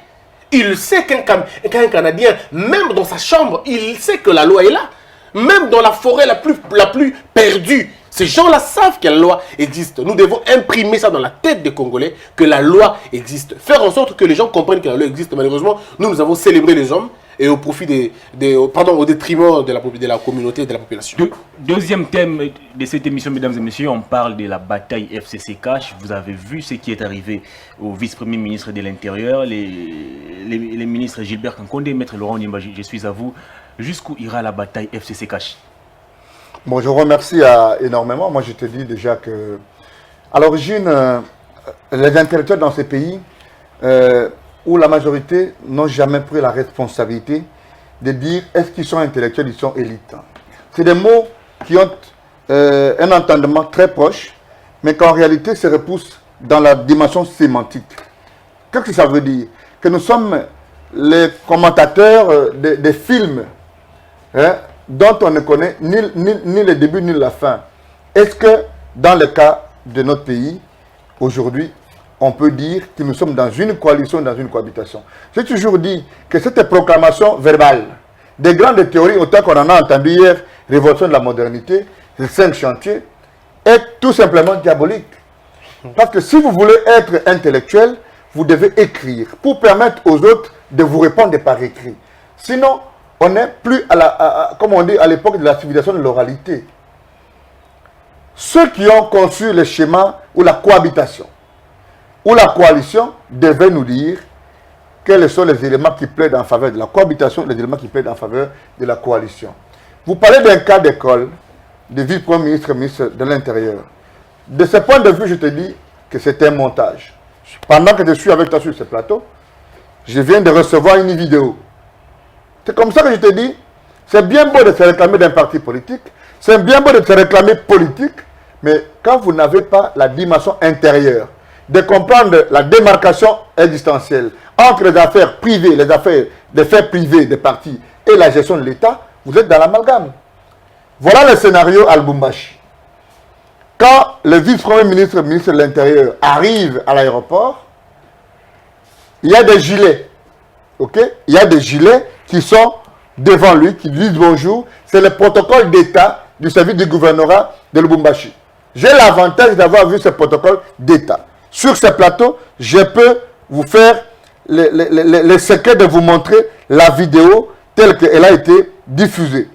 Il sait qu'un Canadien, même dans sa chambre, il sait que la loi est là. Même dans la forêt la plus perdue, ces gens-là savent que la loi existe. Nous devons imprimer ça dans la tête des Congolais, que la loi existe. Faire en sorte que les gens comprennent que la loi existe. Malheureusement, nous avons célébré les hommes et au profit au détriment de la communauté et de la population. Deuxième thème de cette émission, mesdames et messieurs, on parle de la bataille FCC Cash. Vous avez vu ce qui est arrivé au vice-premier ministre de l'Intérieur, les ministres Gilbert Kankonde et Maître Laurent Nimba. Je suis à vous. Jusqu'où ira la bataille FCC Cash? Bon, je vous remercie énormément. Moi, je te dis déjà que, à l'origine, les intellectuels dans ces pays, où la majorité n'ont jamais pris la responsabilité de dire est-ce qu'ils sont intellectuels, ils sont élites. C'est des mots qui ont un entendement très proche, mais qu'en réalité se repoussent dans la dimension sémantique. Qu'est-ce que ça veut dire? Que nous sommes les commentateurs des films dont on ne connaît ni le début ni la fin. Est-ce que dans le cas de notre pays, aujourd'hui, on peut dire que nous sommes dans une coalition, dans une cohabitation? J'ai toujours dit que cette proclamation verbale, des grandes théories, autant qu'on en a entendu hier, révolution de la modernité, les 5 chantiers, est tout simplement diabolique. Parce que si vous voulez être intellectuel, vous devez écrire pour permettre aux autres de vous répondre par écrit. Sinon, on n'est plus comme on dit à l'époque de la civilisation de l'oralité. Ceux qui ont conçu le schéma ou la cohabitation ou la coalition devaient nous dire quels sont les éléments qui plaident en faveur de la cohabitation, les éléments qui plaident en faveur de la coalition. Vous parlez d'un cas d'école, de vice-premier ministre, ministre de l'Intérieur. De ce point de vue, je te dis que c'est un montage. Pendant que je suis avec toi sur ce plateau, je viens de recevoir une vidéo. C'est comme ça que je te dis, c'est bien beau de se réclamer d'un parti politique, c'est bien beau de se réclamer politique, Mais quand vous n'avez pas la dimension intérieure, de comprendre la démarcation existentielle entre les affaires privées, les faits privés des partis et la gestion de l'État, vous êtes dans l'amalgame. Voilà le scénario à Lubumbashi. Quand le vice-premier ministre, ministre de l'Intérieur, arrive à l'aéroport, il y a des gilets. Ok? Il y a des gilets qui sont devant lui, qui disent bonjour. C'est le protocole d'État du service du gouvernorat de Lubumbashi. J'ai l'avantage d'avoir vu ce protocole d'État. Sur ce plateau, je peux vous faire le secret de vous montrer la vidéo telle qu'elle a été diffusée.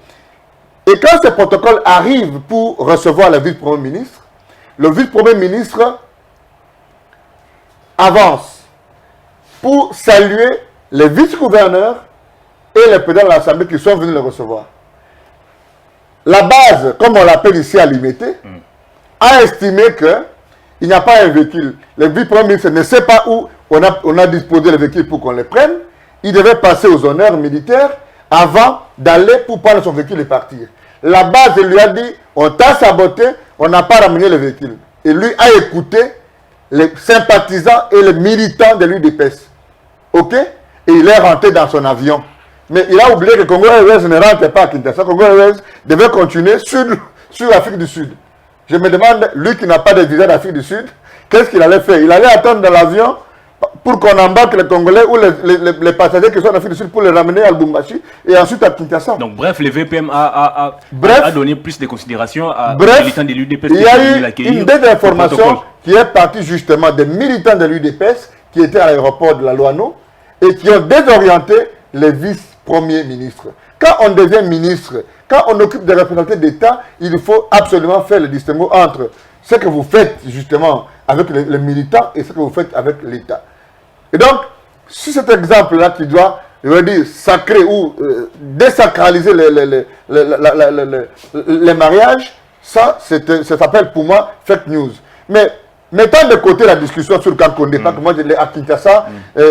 Et quand ce protocole arrive pour recevoir le vice-premier ministre avance pour saluer les vice-gouverneurs et les présidents de l'Assemblée qui sont venus le recevoir. La base, comme on l'appelle ici à Limité, a estimé qu'il n'y a pas un véhicule. Le vice-premier ministre ne sait pas où on a disposé le véhicule pour qu'on le prenne. Il devait passer aux honneurs militaires avant d'aller pour prendre son véhicule et partir. La base lui a dit, on t'a saboté, on n'a pas ramené le véhicule. Et lui a écouté les sympathisants et les militants de l'UDPS. Ok? Et il est rentré dans son avion. Mais il a oublié que Congo Airways ne rentre pas à Kinshasa. Congo Airways devait continuer sur l'Afrique du Sud. Je me demande, lui qui n'a pas de visa d'Afrique du Sud, qu'est-ce qu'il allait faire? Il allait attendre dans l'avion pour qu'on embarque les Congolais ou les passagers qui sont en Afrique du Sud pour les ramener à Lubumbashi et ensuite à Kinshasa. Donc bref, le VPM a donné plus de considération à les militants de l'UDPS. Il y a eu une désinformation qui est partie justement des militants de l'UDPS qui étaient à l'aéroport de la Loano et qui ont désorienté les vice-premiers ministres. Quand on devient ministre, quand on occupe des responsabilités d'État, il faut absolument faire le distinguo entre ce que vous faites justement avec les militants et ce que vous faites avec l'État. Et donc, si cet exemple-là qui doit, je veux dire, sacrer ou désacraliser les mariages, ça s'appelle pour moi fake news. Mais mettons de côté la discussion sur le Kankonde, parce que moi, à Kinshasa,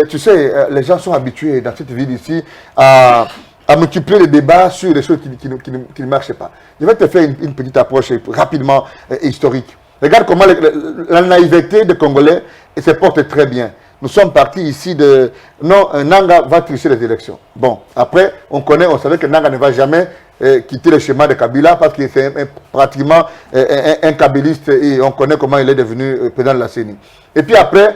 tu sais, les gens sont habitués dans cette ville ici à multiplier les débats sur les choses qui ne marchent pas. Je vais te faire une petite approche rapidement historique. Regarde comment la naïveté des Congolais se porte très bien. Nous sommes partis ici de... Non, Nanga va tricher les élections. Bon, après, on savait que Nanga ne va jamais quitter le schéma de Kabila parce qu'il est pratiquement un kabyliste et on connaît comment il est devenu président de la CENI. Et puis après,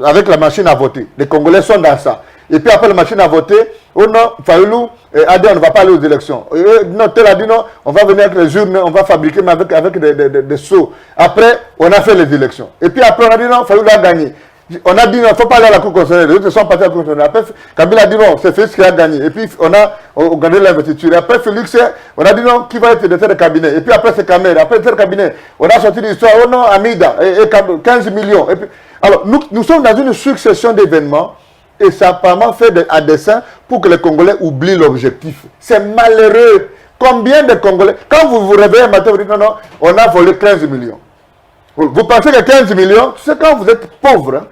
avec la machine à voter, les Congolais sont dans ça. Et puis après la machine à voter, oh non, Fayoulou a dit on ne va pas aller aux élections. Non, tel a dit non, on va venir avec les urnes, on va fabriquer mais avec des seaux. Après, on a fait les élections. Et puis après, on a dit non, Fayoulou a gagné. On a dit non, il ne faut pas aller à la cour constitutionnelle. Les autres sont partis à la cour constitutionnelle. Après, Kabila a dit non, c'est Félix qui a gagné. Et puis, on a gagné l'investiture. Et après, Félix, on a dit non, qui va être le directeur de cabinet. Et puis après, c'est Kamer. Après, le directeur de cabinet, on a sorti l'histoire, oh non, Amida, et 15 millions. Et puis, alors, nous sommes dans une succession d'événements. Et ça a apparemment fait à dessein pour que les Congolais oublient l'objectif. C'est malheureux. Combien de Congolais... Quand vous vous réveillez un matin, vous dites non, on a volé 15 millions. Vous pensez que 15 millions, tu sais, quand vous êtes pauvre, hein,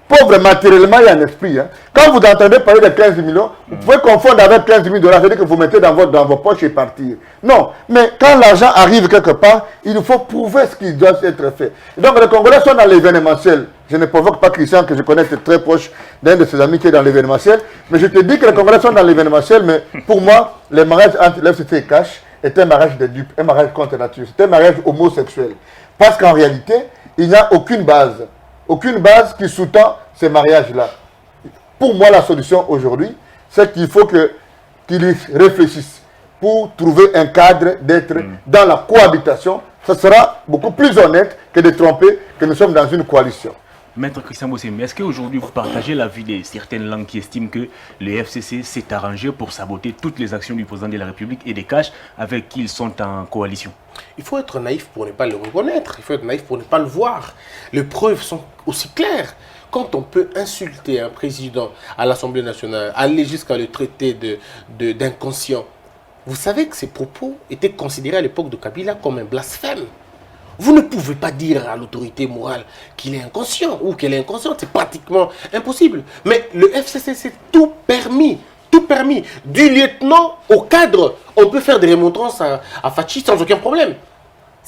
pauvre matériellement et en esprit, hein, quand vous entendez parler de 15 millions, vous pouvez confondre avec 15 000 $, c'est-à-dire que vous mettez dans vos poches et partir. Non, mais quand l'argent arrive quelque part, il faut prouver ce qui doit être fait. Et donc les Congolais sont dans l'événementiel. Je ne provoque pas Christian, que je connais, très proche d'un de ses amis qui est dans l'événementiel. Mais je te dis que les Congolais sont dans l'événementiel, mais pour moi, le mariage entre l'FCC et Cash est un mariage de dupes, un mariage contre nature. C'est un mariage homosexuel. Parce qu'en réalité, il n'y a aucune base qui sous-tend ces mariages-là. Pour moi, la solution aujourd'hui, c'est qu'il faut qu'ils réfléchissent pour trouver un cadre d'être dans la cohabitation. Ce sera beaucoup plus honnête que de tromper que nous sommes dans une coalition. Maître Christian Bossé, est-ce qu'aujourd'hui vous partagez l'avis de certaines langues qui estiment que le FCC s'est arrangé pour saboter toutes les actions du président de la République et des Cash avec qui ils sont en coalition? Il faut être naïf pour ne pas le reconnaître, il faut être naïf pour ne pas le voir. Les preuves sont aussi claires. Quand on peut insulter un président à l'Assemblée nationale, aller jusqu'à le traiter d'inconscient, vous savez que ces propos étaient considérés à l'époque de Kabila comme un blasphème. Vous ne pouvez pas dire à l'autorité morale qu'il est inconscient ou qu'elle est inconsciente. C'est pratiquement impossible. Mais le FCC, c'est tout permis. Tout permis. Du lieutenant au cadre, on peut faire des remontrances à Fachi sans aucun problème.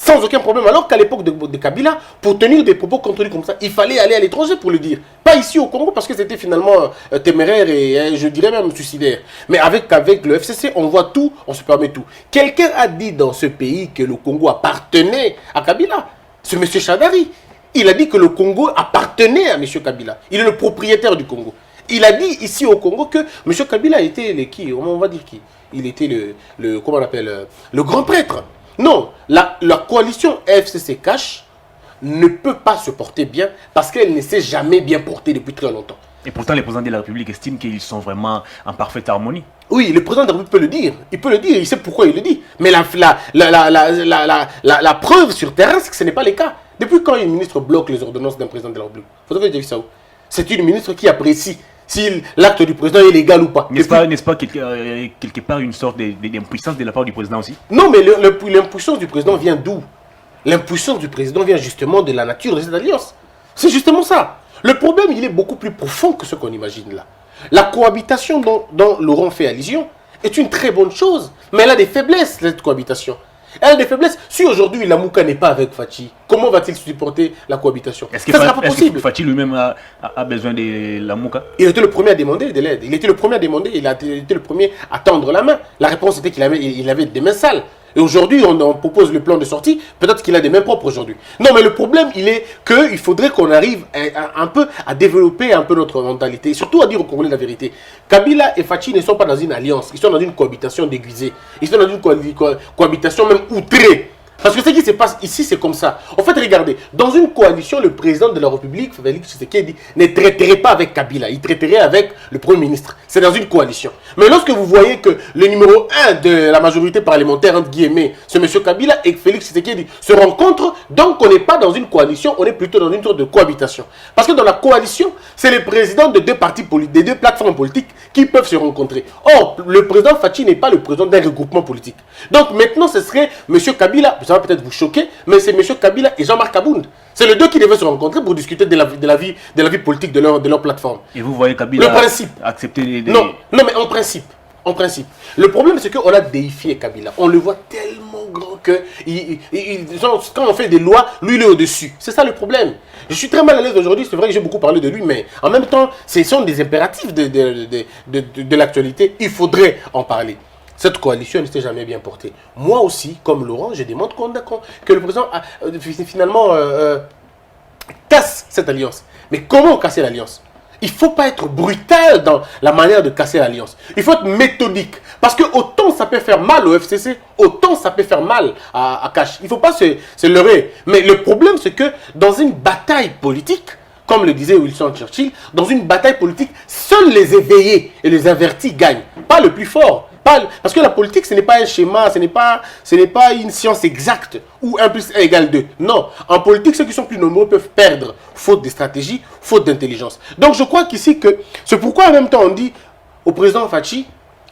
sans aucun problème. Alors qu'à l'époque de Kabila, pour tenir des propos contre lui comme ça, il fallait aller à l'étranger pour le dire. Pas ici au Congo parce que c'était finalement téméraire et je dirais même suicidaire. Mais avec le FCC, on voit tout, on se permet tout. Quelqu'un a dit dans ce pays que le Congo appartenait à Kabila. C'est M. Chadari. Il a dit que le Congo appartenait à M. Kabila. Il est le propriétaire du Congo. Il a dit ici au Congo que M. Kabila était qui? On va dire qui? Il était comment on appelle, le grand prêtre. Non, la coalition FCC Cash ne peut pas se porter bien parce qu'elle ne s'est jamais bien portée depuis très longtemps. Et pourtant, le président de la République estime qu'ils sont vraiment en parfaite harmonie. Oui, le président de la République peut le dire. Il peut le dire, il sait pourquoi il le dit. Mais la preuve sur terrain, c'est que ce n'est pas le cas. Depuis quand une ministre bloque les ordonnances d'un président de la République? Vous avez déjà vu ça où? C'est une ministre qui apprécie si l'acte du président est légal ou pas. N'est-ce pas quelque part une sorte d'impuissance de la part du président aussi? Non, mais l'impuissance du président vient d'où? L'impuissance du président vient justement de la nature de cette alliance. C'est justement ça. Le problème, il est beaucoup plus profond que ce qu'on imagine là. La cohabitation dont Laurent fait allusion est une très bonne chose, mais elle a des faiblesses, cette cohabitation. Elle a des faiblesses. Si aujourd'hui Lamouka n'est pas avec Fachi, comment va-t-il supporter la cohabitation? Est-ce que Fachi lui-même a besoin de Lamouka? Il était le premier à demander de l'aide. Il était le premier à demander, il était le premier à tendre la main. La réponse était qu'il avait des mains sales. Et aujourd'hui, on propose le plan de sortie. Peut-être qu'il a des mains propres aujourd'hui. Non, mais le problème, il est qu'il faudrait qu'on arrive un peu à développer un peu notre mentalité. Et surtout à dire aux Congolais la vérité. Kabila et Fachi ne sont pas dans une alliance. Ils sont dans une cohabitation déguisée. Ils sont dans une cohabitation même outrée. Parce que ce qui se passe ici, c'est comme ça. En fait, regardez, dans une coalition, le président de la République, Félix Tshisekedi, ne traiterait pas avec Kabila, il traiterait avec le Premier ministre. C'est dans une coalition. Mais lorsque vous voyez que le numéro 1 de la majorité parlementaire, entre guillemets, c'est M. Kabila et Félix Tshisekedi se rencontrent, donc on n'est pas dans une coalition, on est plutôt dans une sorte de cohabitation. Parce que dans la coalition, c'est les présidents de deux partis politiques, des deux plateformes politiques qui peuvent se rencontrer. Or, le président Fachi n'est pas le président d'un regroupement politique. Donc maintenant, ce serait M. Kabila, ça va peut-être vous choquer, mais c'est M. Kabila et Jean-Marc Abound. C'est les deux qui devaient se rencontrer pour discuter de la vie politique de leur plateforme. Et vous voyez Kabila accepter Non, mais en principe. Le problème, c'est qu'on a déifié Kabila. On le voit tellement grand que quand on fait des lois, lui, il est au-dessus. C'est ça le problème. Je suis très mal à l'aise aujourd'hui. C'est vrai que j'ai beaucoup parlé de lui, mais en même temps, ce sont des impératifs de l'actualité. Il faudrait en parler. Cette coalition ne s'est jamais bien portée. Moi aussi, comme Laurent, je demande que le président finalement casse cette alliance. Mais comment casser l'alliance? Il ne faut pas être brutal dans la manière de casser l'alliance. Il faut être méthodique. Parce que autant ça peut faire mal au FCC, autant ça peut faire mal à Cash. Il ne faut pas se leurrer. Mais le problème, c'est que dans une bataille politique, comme le disait Winston Churchill, dans une bataille politique, seuls les éveillés et les avertis gagnent. Pas le plus fort. Parce que la politique, ce n'est pas un schéma, ce n'est pas une science exacte où 1 + 1 = 2. Non, en politique, ceux qui sont plus nombreux peuvent perdre, faute de stratégie, faute d'intelligence. Donc je crois qu'ici, c'est pourquoi en même temps on dit au président Fachi,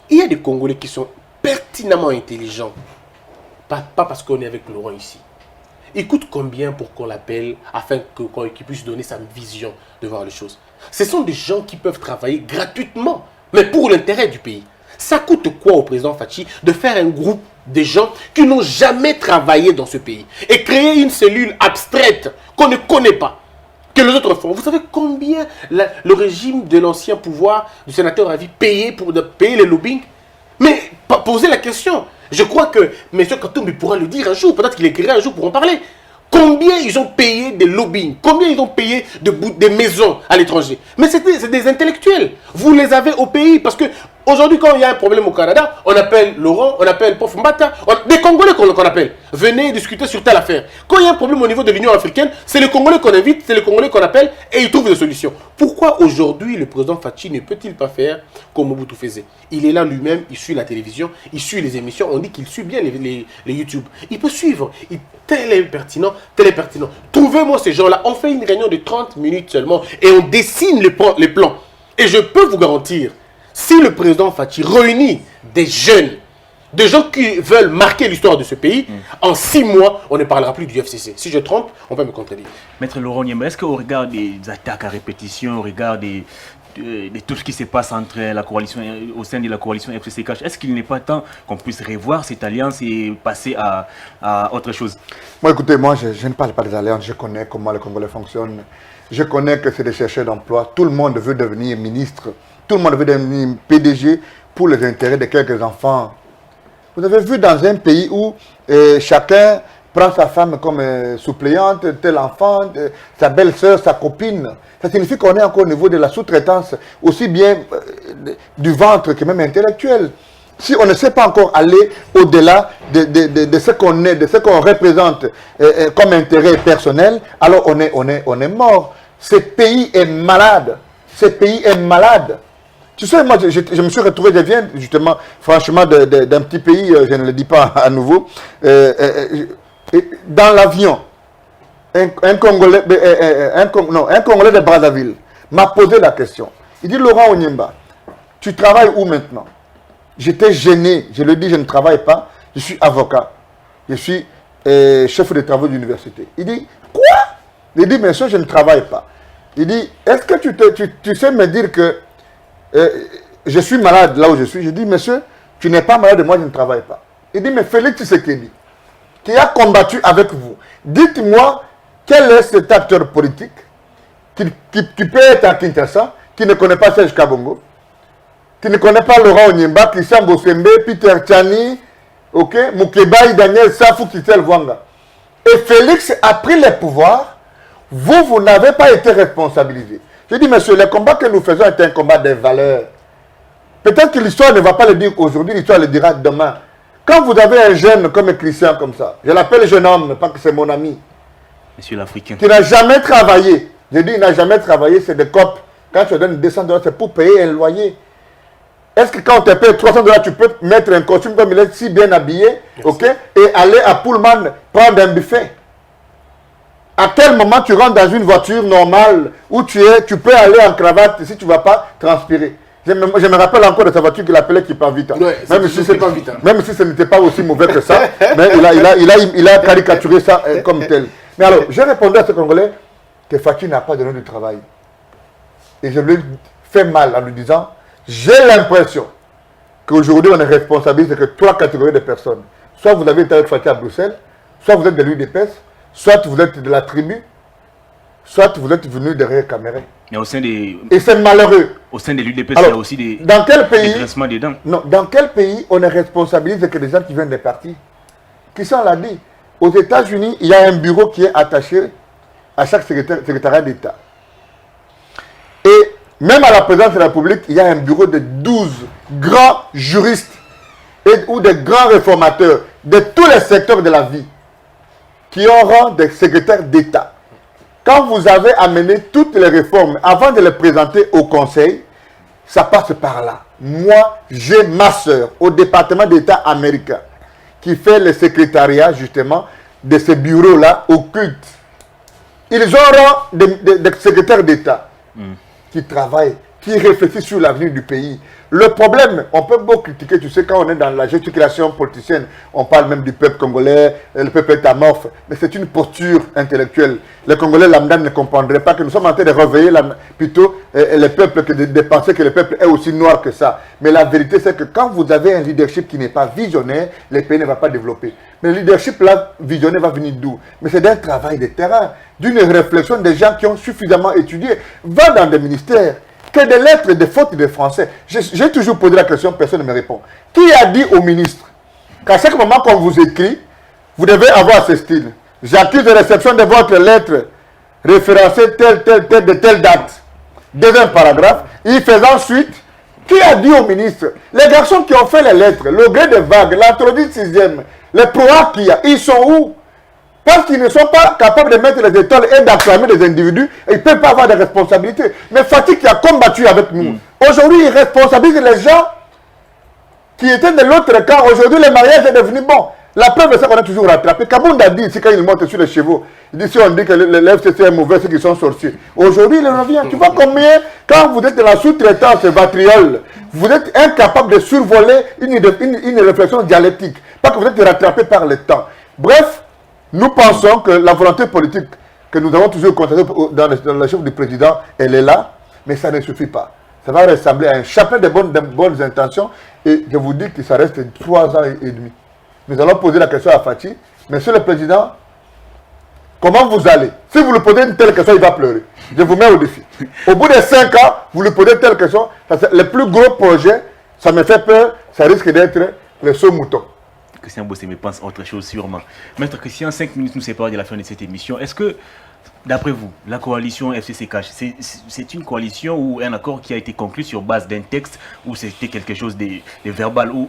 il y a des Congolais qui sont pertinemment intelligents. Pas parce qu'on est avec Laurent ici. Il coûte combien pour qu'on l'appelle afin qu'il puisse donner sa vision de voir les choses? Ce sont des gens qui peuvent travailler gratuitement, mais pour l'intérêt du pays. Ça coûte quoi au président Fachi de faire un groupe de gens qui n'ont jamais travaillé dans ce pays et créer une cellule abstraite qu'on ne connaît pas, que les autres font? Vous savez combien le régime de l'ancien pouvoir du sénateur Ravi payait pour payer les lobbying? Mais posez la question. Je crois que M. Katumbi pourra le dire un jour, peut-être qu'il écrira un jour pour en parler. Combien ils ont payé des lobbying? Combien ils ont payé des maisons à l'étranger? Mais c'est des intellectuels. Vous les avez au pays parce que aujourd'hui, quand il y a un problème au Canada, on appelle Laurent, on appelle Prof Mbata, des Congolais qu'on appelle. Venez discuter sur telle affaire. Quand il y a un problème au niveau de l'Union africaine, c'est les Congolais qu'on invite, c'est les Congolais qu'on appelle et ils trouvent des solutions. Pourquoi aujourd'hui le président Fachi ne peut-il pas faire comme Mobutu faisait? Il est là lui-même, il suit la télévision, il suit les émissions, on dit qu'il suit bien les YouTube. Il peut suivre, tel est pertinent, tel est pertinent. Trouvez-moi ces gens-là, on fait une réunion de 30 minutes seulement et on dessine les plans. Et je peux vous garantir, si le président Fachi réunit des jeunes, des gens qui veulent marquer l'histoire de ce pays, en 6 mois, on ne parlera plus du FCC. Si je trompe, on peut me contredire. Maître Laurent Nyemba, est-ce qu'au regard des attaques à répétition, au regard des de tout ce qui se passe entre la coalition, au sein de la coalition FCC-CACH, est-ce qu'il n'est pas temps qu'on puisse revoir cette alliance et passer à autre chose? Moi, écoutez, je ne parle pas des alliances, je connais comment les Congolais fonctionnent. Je connais que c'est des chercheurs d'emploi. Tout le monde veut devenir ministre, tout le monde veut devenir PDG pour les intérêts de quelques enfants. Vous avez vu dans un pays où chacun prend sa femme comme suppléante, tel enfant, sa belle-sœur, sa copine. Ça signifie qu'on est encore au niveau de la sous-traitance, aussi bien du ventre que même intellectuel. Si on ne sait pas encore aller au-delà de ce qu'on est, de ce qu'on représente comme intérêt personnel, alors on est mort. Ce pays est malade. Ce pays est malade. Tu sais, moi, je me suis retrouvé, je viens justement, franchement, d'un petit pays, je ne le dis pas à nouveau, dans l'avion, un Congolais de Brazzaville m'a posé la question. Il dit, Laurent Onyemba, tu travailles où maintenant? J'étais gêné, je lui ai dit, je ne travaille pas, je suis avocat, je suis chef de travaux d'université. Il dit, quoi? Il dit, monsieur, je ne travaille pas. Il dit, est-ce que tu sais me dire que je suis malade là où je suis? Je dis, monsieur, tu n'es pas malade, moi je ne travaille pas. Il dit, mais Félix Tshisekedi, qui a combattu avec vous, dites-moi quel est cet acteur politique qui peut être à Kinshasa, qui ne connaît pas Serge Kabongo, qui ne connaît pas Laurent Onyemba, Christian Bosembe, Peter Tchani, Moukebaï, Daniel Safou, Kisel Wanga. Et Félix a pris le pouvoir, vous n'avez pas été responsabilisé. Je dis, monsieur, le combat que nous faisons est un combat des valeurs. Peut-être que l'histoire ne va pas le dire aujourd'hui, l'histoire le dira demain. Quand vous avez un jeune comme un Christian comme ça, je l'appelle jeune homme, pas que c'est mon ami. Monsieur l'Africain. Qui n'a jamais travaillé. Je dis, il n'a jamais travaillé, c'est des copes. Quand tu donnes 200 $, c'est pour payer un loyer. Est-ce que quand on te paye 300 $, tu peux mettre un costume comme il est si bien habillé, ok, et aller à Pullman prendre un buffet? À quel moment tu rentres dans une voiture normale où tu peux aller en cravate si tu ne vas pas transpirer? Je me rappelle encore de sa voiture qu'il appelait qui part vite. Ouais, même si ce n'était pas aussi mauvais que ça, mais il a caricaturé ça comme tel. Mais alors, j'ai répondu à ce Congolais que Fatou n'a pas donné du travail. Et je lui ai fait mal en lui disant, j'ai l'impression qu'aujourd'hui on est responsabilisé que 3 catégories de personnes. Soit vous avez été avec Fatou à Bruxelles, soit vous êtes de l'UDPS, soit vous êtes de la tribu, soit vous êtes venu derrière Cameroun. Mais au sein des... Et c'est malheureux. Au sein de l'UDPS, il y a aussi des grincements des dents. Non, dans quel pays on est responsabilisé que des gens qui viennent des partis? Qui sont l'a dit? Aux États-Unis, il y a un bureau qui est attaché à chaque secrétariat d'État. Et même à la présidence de la République, il y a un bureau de 12 grands juristes ou de grands réformateurs de tous les secteurs de la vie qui ont rang de secrétaire d'État. Quand vous avez amené toutes les réformes, avant de les présenter au Conseil, ça passe par là. Moi, j'ai ma soeur au département d'État américain qui fait le secrétariat justement de ces bureaux-là occultes. Ils auront des secrétaires d'État qui travaillent, qui réfléchissent sur l'avenir du pays. Le problème, on peut beaucoup critiquer, tu sais, quand on est dans la gesticulation politicienne, on parle même du peuple congolais, le peuple est amorphe, mais c'est une posture intellectuelle. Les Congolais lambda ne comprendraient pas que nous sommes en train de réveiller plutôt le peuple, que de penser que le peuple est aussi noir que ça. Mais la vérité, c'est que quand vous avez un leadership qui n'est pas visionnaire, le pays ne va pas développer. Mais le leadership là, visionnaire va venir d'où? Mais c'est d'un travail de terrain, d'une réflexion des gens qui ont suffisamment étudié. Va dans des ministères. Que des lettres de fautes de français. J'ai toujours posé la question, personne ne me répond. Qui a dit au ministre qu'à chaque moment qu'on vous écrit, vous devez avoir ce style? J'accuse de réception de votre lettre référencée de telle date. Deuxième paragraphe. Il faisant suite. Qui a dit au ministre? Les garçons qui ont fait les lettres, le gré de vague, l'introduit sixième, les proas qu'il y a, ils sont où? Parce qu'ils ne sont pas capables de mettre les étoiles et d'acclamer les individus, et ils ne peuvent pas avoir de responsabilités. Mais Fatih qui a combattu avec nous, aujourd'hui il responsabilise les gens qui étaient de l'autre camp. Aujourd'hui le mariage est devenu bon. La preuve, c'est qu'on a toujours rattrapé. Kabound a dit ici quand il monte sur les chevaux, il dit si on dit que le FCC est mauvais, c'est qu'ils sont sorciers. Aujourd'hui il revient. Tu vois combien, quand vous êtes de la sous-traitance vatriole, vous êtes incapable de survoler une réflexion dialectique. Pas que vous êtes rattrapé par le temps. Bref, nous pensons que la volonté politique que nous avons toujours constatée dans le chef du président, elle est là, mais ça ne suffit pas. ça va ressembler à un chapelet de bonnes intentions. Et je vous dis que ça reste 3 ans et demi. Nous allons poser la question à Fachi. Monsieur le Président, comment vous allez? Si vous lui posez une telle question, il va pleurer. Je vous mets au défi. Au bout de 5 ans, vous lui posez une telle question. Le plus gros projet, ça me fait peur, ça risque d'être le saut mouton. Christian Bossémé pense autre chose sûrement. Maître Christian, 5 minutes nous séparent de la fin de cette émission. Est-ce que, d'après vous, la coalition FCC Cash, c'est une coalition ou un accord qui a été conclu sur base d'un texte ou c'était quelque chose de verbal ou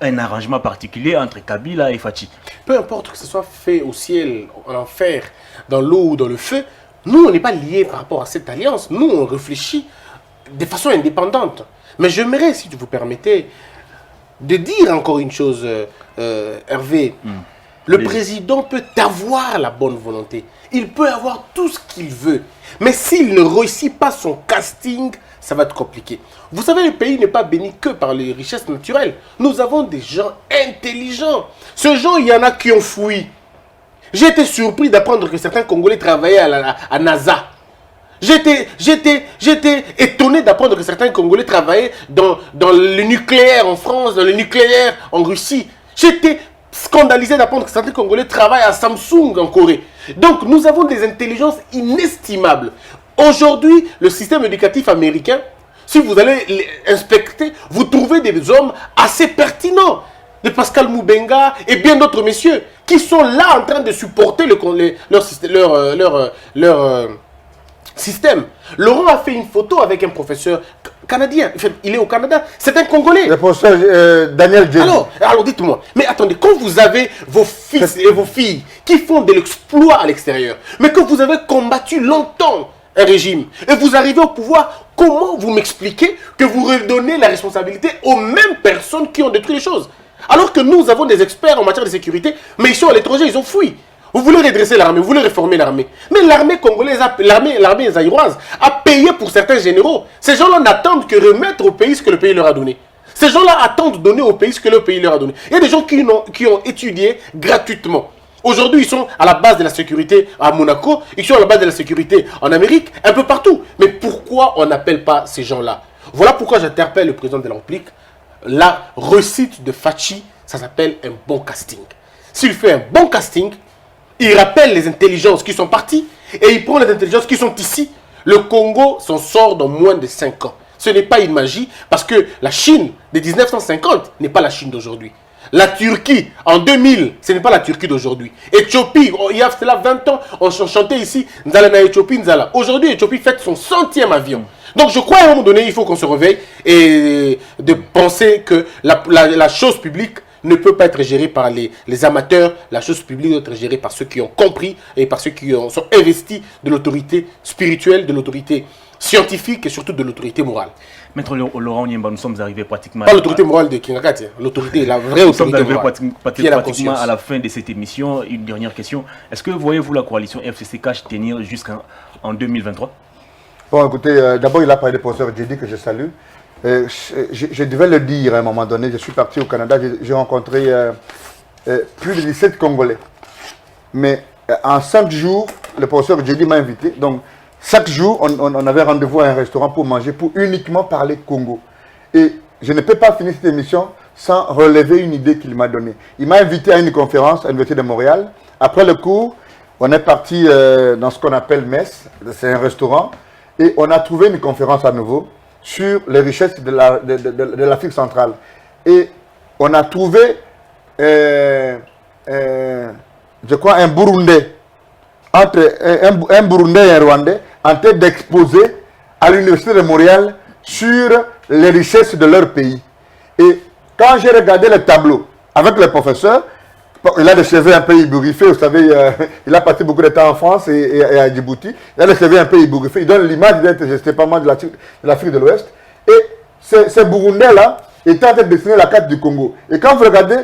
un arrangement particulier entre Kabila et Fachi? Peu importe que ce soit fait au ciel, en enfer, dans l'eau ou dans le feu, nous, on n'est pas liés par rapport à cette alliance. Nous, on réfléchit de façon indépendante. Mais j'aimerais, si vous permettez, de dire encore une chose, Hervé. Le président peut avoir la bonne volonté. Il peut avoir tout ce qu'il veut. Mais s'il ne réussit pas son casting, ça va être compliqué. Vous savez, le pays n'est pas béni que par les richesses naturelles. Nous avons des gens intelligents. Ces gens, il y en a qui ont fui. J'ai été surpris d'apprendre que certains Congolais travaillaient à NASA. J'étais étonné d'apprendre que certains Congolais travaillaient dans le nucléaire en France, dans le nucléaire en Russie. J'étais scandalisé d'apprendre que certains Congolais travaillent à Samsung en Corée. Donc nous avons des intelligences inestimables. Aujourd'hui, le système éducatif américain, si vous allez inspecter, vous trouvez des hommes assez pertinents. De Pascal Moubenga et bien d'autres messieurs qui sont là en train de supporter leur système. Laurent a fait une photo avec un professeur canadien. Il est au Canada. C'est un Congolais. Le professeur Daniel Djedji. Alors dites-moi. Mais attendez, quand vous avez vos fils et vos filles qui font de l'exploit à l'extérieur, mais que vous avez combattu longtemps un régime, et vous arrivez au pouvoir, comment vous m'expliquez que vous redonnez la responsabilité aux mêmes personnes qui ont détruit les choses? Alors que nous avons des experts en matière de sécurité, mais ils sont à l'étranger, ils ont fui. Vous voulez redresser l'armée, vous voulez réformer l'armée. Mais l'armée congolaise, l'armée zaïroise a payé pour certains généraux. Ces gens-là n'attendent que remettre au pays ce que le pays leur a donné. Ces gens-là attendent donner au pays ce que le pays leur a donné. Il y a des gens qui ont étudié gratuitement. Aujourd'hui, ils sont à la base de la sécurité à Monaco, ils sont à la base de la sécurité en Amérique, un peu partout. Mais pourquoi on n'appelle pas ces gens-là? Voilà pourquoi j'interpelle le président de la République. La réussite de Fachi, ça s'appelle un bon casting. S'il fait un bon casting, il rappelle les intelligences qui sont parties et il prend les intelligences qui sont ici. Le Congo s'en sort dans moins de 5 ans. Ce n'est pas une magie parce que la Chine de 1950 n'est pas la Chine d'aujourd'hui. La Turquie en 2000, ce n'est pas la Turquie d'aujourd'hui. Éthiopie, il y a cela 20 ans, on chantait ici, Nzala na Éthiopie, Nzala. Aujourd'hui, Éthiopie fête son 100e avion. Donc je crois à un moment donné, il faut qu'on se réveille et de penser que la chose publique ne peut pas être gérée par les amateurs. La chose publique doit être gérée par ceux qui ont compris et par ceux qui sont investis de l'autorité spirituelle, de l'autorité scientifique et surtout de l'autorité morale. Maître Laurent Nyemba, nous sommes arrivés pratiquement... Pas l'autorité morale de Kingakati, l'autorité, la vraie autorité morale. Pratiquement à la fin de cette émission. Une dernière question. Est-ce que voyez-vous la coalition FCC Cash tenir jusqu'en 2023? Bon, écoutez, d'abord, il a parlé de professeur Djedji que je salue. Je devais le dire à un moment donné, je suis parti au Canada, j'ai rencontré plus de 17 Congolais. Mais en 5 jours, le professeur Djedji m'a invité. Donc, chaque jour, on avait rendez-vous à un restaurant pour manger, pour uniquement parler Congo. Et je ne peux pas finir cette émission sans relever une idée qu'il m'a donnée. Il m'a invité à une conférence à l'Université de Montréal. Après le cours, on est parti dans ce qu'on appelle Metz, c'est un restaurant. Et on a trouvé une conférence à nouveau sur les richesses de l'Afrique centrale. Et on a trouvé, je crois, un Burundais, un Burundais et un Rwandais, en train d'exposer à l'Université de Montréal sur les richesses de leur pays. Et quand j'ai regardé le tableau avec le professeur, il a des cheveux un peu ébouriffés, vous savez, il a passé beaucoup de temps en France et à Djibouti. Il a des cheveux un peu ébouriffés. Il donne l'image d'être gesté pas mal de l'Afrique de l'Ouest. Et ce Burundais-là était en train de dessiner la carte du Congo. Et quand vous regardez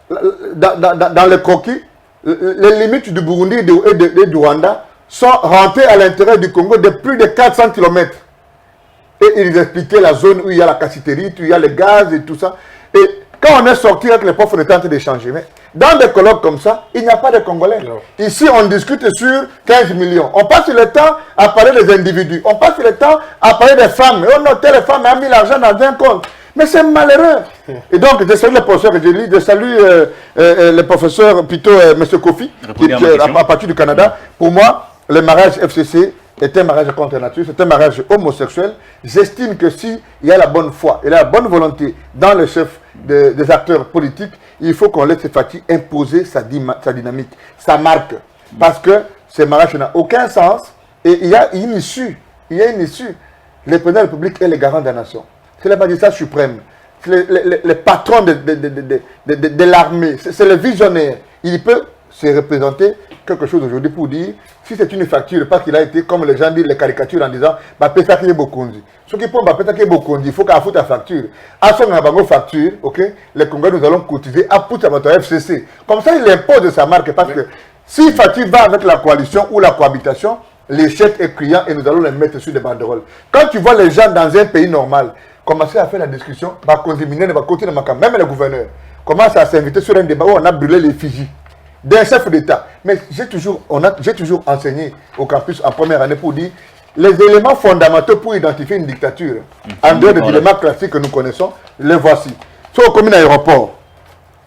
dans le croquis, les limites du Burundi et du Rwanda sont rentrées à l'intérieur du Congo de plus de 400 km. Et ils expliquaient la zone où il y a la cassitérite, où il y a le gaz et tout ça. Et quand on est sorti avec les profs, on était en train d'échanger. Dans des colloques comme ça, il n'y a pas de Congolais. Non. Ici, on discute sur 15 millions. On passe le temps à parler des individus. On passe le temps à parler des femmes. Et on notait les femmes a mis l'argent dans un compte. Mais c'est malheureux. Et donc, je salue le professeur Edjeli, je salue le professeur, plutôt M. Kofi, qui est à partir du Canada. Pour moi, le mariage FCC est un mariage contre nature, c'est un mariage homosexuel. J'estime que s'il y a la bonne foi et la bonne volonté dans le chef des acteurs politiques, il faut qu'on laisse Fati imposer sa dynamique, sa marque. Parce que ce mariage n'a aucun sens et il y a une issue. Il y a une issue. Le président de la République est le garant de la nation. C'est le magistrat suprême. C'est le patron de l'armée. C'est le visionnaire. Il peut se représenter quelque chose aujourd'hui pour dire, si c'est une facture, pas qu'il a été, comme les gens disent, les caricatures en disant, bah, peut-être qu'il y a beaucoup. Ce qui peut, bah, peut-être qu'il y a beaucoup. Il faut qu'à foutre ta facture. À son facture, ok, les Congolais, nous allons cotiser à foutre votre FCC. Comme ça, il impose sa marque. Parce que si facture va avec la coalition ou la cohabitation, l'échec est criant et nous allons les mettre sur des banderoles. Quand tu vois les gens dans un pays normal commencer à faire la discussion, bah, continuer, même le gouverneur commence à s'inviter sur un débat où on a brûlé l'effigie d'un chef d'État. Mais j'ai toujours enseigné au campus en première année pour dire les éléments fondamentaux pour identifier une dictature, en dehors des éléments classiques que nous connaissons, les voici. Soit comme un aéroport,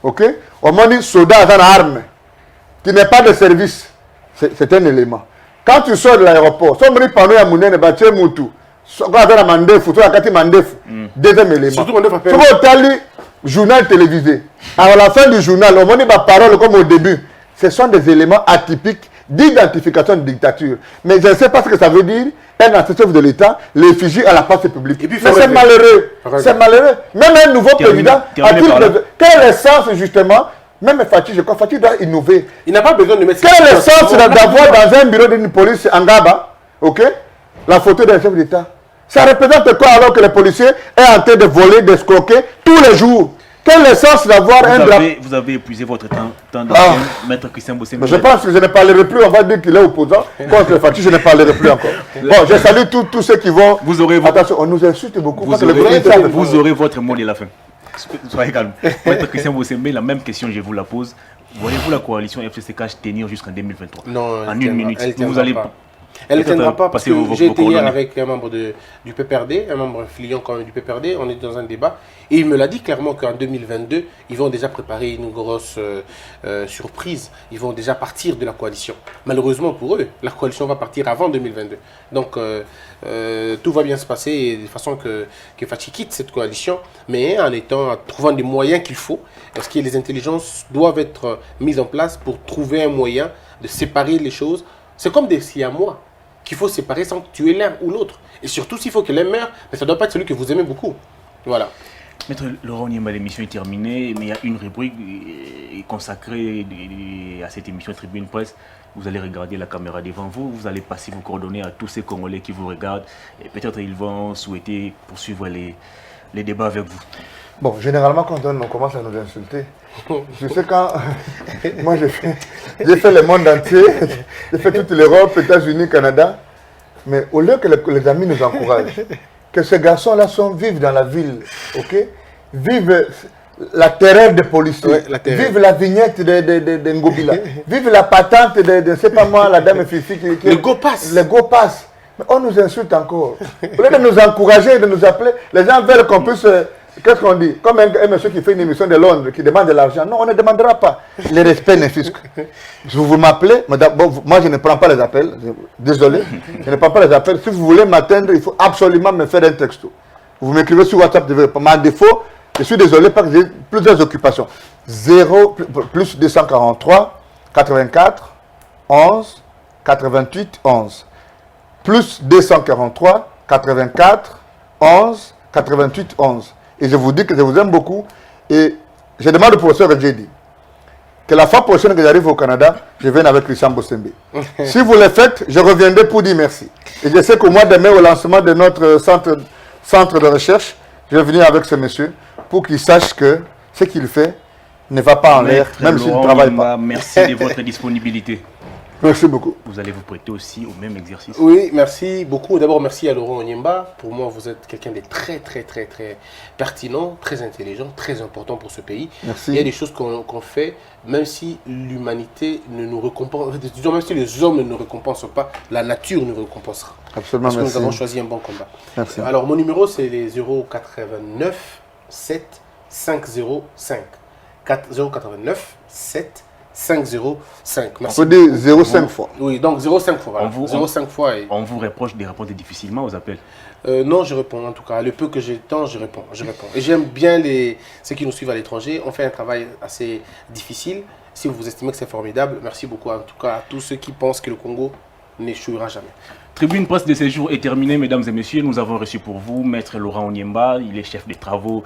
ok? On m'a dit soldat dans l'arme, qui n'est pas de service, c'est un élément. Quand tu sors de l'aéroport, si on me dit pendant la mounée, tu moutou. Deuxième élément. Surtout on doit faire journal télévisé. À la fin du journal, on dit ma parole comme au début. Ce sont des éléments atypiques d'identification de dictature. Mais je ne sais pas ce que ça veut dire. Un ancien chef de l'État, l'effigie à la place publique. Mais c'est malheureux. C'est malheureux. Même un nouveau président a-t-il quel est le sens justement? Même Fati, je crois, Fati doit innover. Il n'a pas besoin de mettre... Quel est le sens d'avoir dans un bureau d'une police en Gaba, ok, la photo d'un chef d'État? Ça représente quoi alors que les policiers est en train de voler, d'escroquer tous les jours? Quel est le sens d'avoir un drapeau? Vous avez épuisé votre temps Maître Christian Bossémé. Je pense que je ne parlerai plus, on va dire qu'il est opposant. Contre le Fati, je ne parlerai plus encore. Bon, je salue tous ceux qui vont... Attention, on nous insulte beaucoup. Vous aurez votre mot de la fin. Soyez calme. Maître Christian Bossémé, la même question, je vous la pose. Voyez-vous la coalition FCCK tenir jusqu'en 2023? Non, en une minute. Vous allez pas. Elle ne tiendra pas parce que j'ai été hier avec un membre du PPRD, un membre filiant quand même du PPRD, on est dans un débat, et il me l'a dit clairement qu'en 2022, ils vont déjà préparer une grosse surprise, ils vont déjà partir de la coalition. Malheureusement pour eux, la coalition va partir avant 2022. Donc tout va bien se passer de façon que Fati quitte cette coalition, mais en trouvant des moyens qu'il faut, parce que les intelligences doivent être mises en place pour trouver un moyen de séparer les choses. C'est comme des siamois qu'il faut séparer sans tuer l'un ou l'autre. Et surtout, s'il faut que l'un meure, mais ça ne doit pas être celui que vous aimez beaucoup. Voilà. Maître Laurent Niema, l'émission est terminée, mais il y a une rubrique consacrée à cette émission Tribune Presse. Vous allez regarder la caméra devant vous, vous allez passer vos coordonnées à tous ces Congolais qui vous regardent. Et peut-être ils vont souhaiter poursuivre les débats avec vous. Bon, généralement, quand on commence à nous insulter, je sais quand moi j'ai fait le monde entier, j'ai fait toute l'Europe, États-Unis, Canada, mais au lieu que les amis nous encouragent, que ces garçons-là vivent dans la ville, ok, vivent la terreur des policiers, ouais, vivent la vignette de Ngobila, vivent la patente de c'est pas moi, la dame Fifi qui le go pass. Le go pass. Mais on nous insulte encore. Au lieu de nous encourager, de nous appeler, les gens veulent qu'on puisse... Qu'est-ce qu'on dit? Comme un monsieur qui fait une émission de Londres, qui demande de l'argent. Non, on ne demandera pas. Le respect n'infusque. Vous m'appelez, bon, moi je ne prends pas les appels. Désolé, je ne prends pas les appels. Si vous voulez m'atteindre, il faut absolument me faire un texto. Vous m'écrivez sur WhatsApp, à défaut, je suis désolé parce que j'ai plusieurs occupations. 0 plus 243 84 11 88 11. Plus 243 84 11 88 11. Et je vous dis que je vous aime beaucoup. Et je demande au professeur Edjeli que la fois prochaine que j'arrive au Canada, je vienne avec Christian Bossémé. Si vous le faites, je reviendrai pour dire merci. Et je sais qu'au mois de mai, au lancement de notre centre de recherche, je vais venir avec ce monsieur pour qu'il sache que ce qu'il fait ne va pas en l'air, même s'il ne travaille pas. Merci de votre disponibilité. Merci beaucoup. Vous allez vous prêter aussi au même exercice. Oui, merci beaucoup. D'abord, merci à Laurent Onyemba. Pour moi, vous êtes quelqu'un de très pertinent, très intelligent, très important pour ce pays. Merci. Il y a des choses qu'on fait, même si l'humanité ne nous récompense, disons, même si les hommes ne nous récompensent pas, la nature nous récompensera. Absolument, Parce que merci. nous avons choisi un bon combat. Merci. Alors, mon numéro, c'est les 089 7 505. 089 7 505. Merci. On peut dire 0,5 fois. Oui, donc 0,5 fois. Voilà. 0,5 fois. Et... On vous reproche de répondre difficilement aux appels. Non, je réponds en tout cas. Le peu que j'ai le temps, je réponds. Et j'aime bien ceux qui nous suivent à l'étranger. On fait un travail assez difficile. Si vous estimez que c'est formidable, merci beaucoup en tout cas à tous ceux qui pensent que le Congo n'échouera jamais. Tribune Presse de séjour est terminée, mesdames et messieurs. Nous avons reçu pour vous Maître Laurent Onyemba. Il est chef des travaux,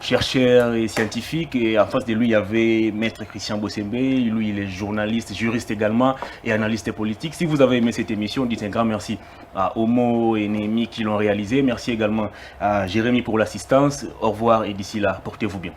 chercheur et scientifique. Et en face de lui, il y avait Maître Christian Bossembe. Lui, il est journaliste, juriste également et analyste politique. Si vous avez aimé cette émission, dites un grand merci à Omo et Némi qui l'ont réalisé. Merci également à Jérémy pour l'assistance. Au revoir et d'ici là, portez-vous bien.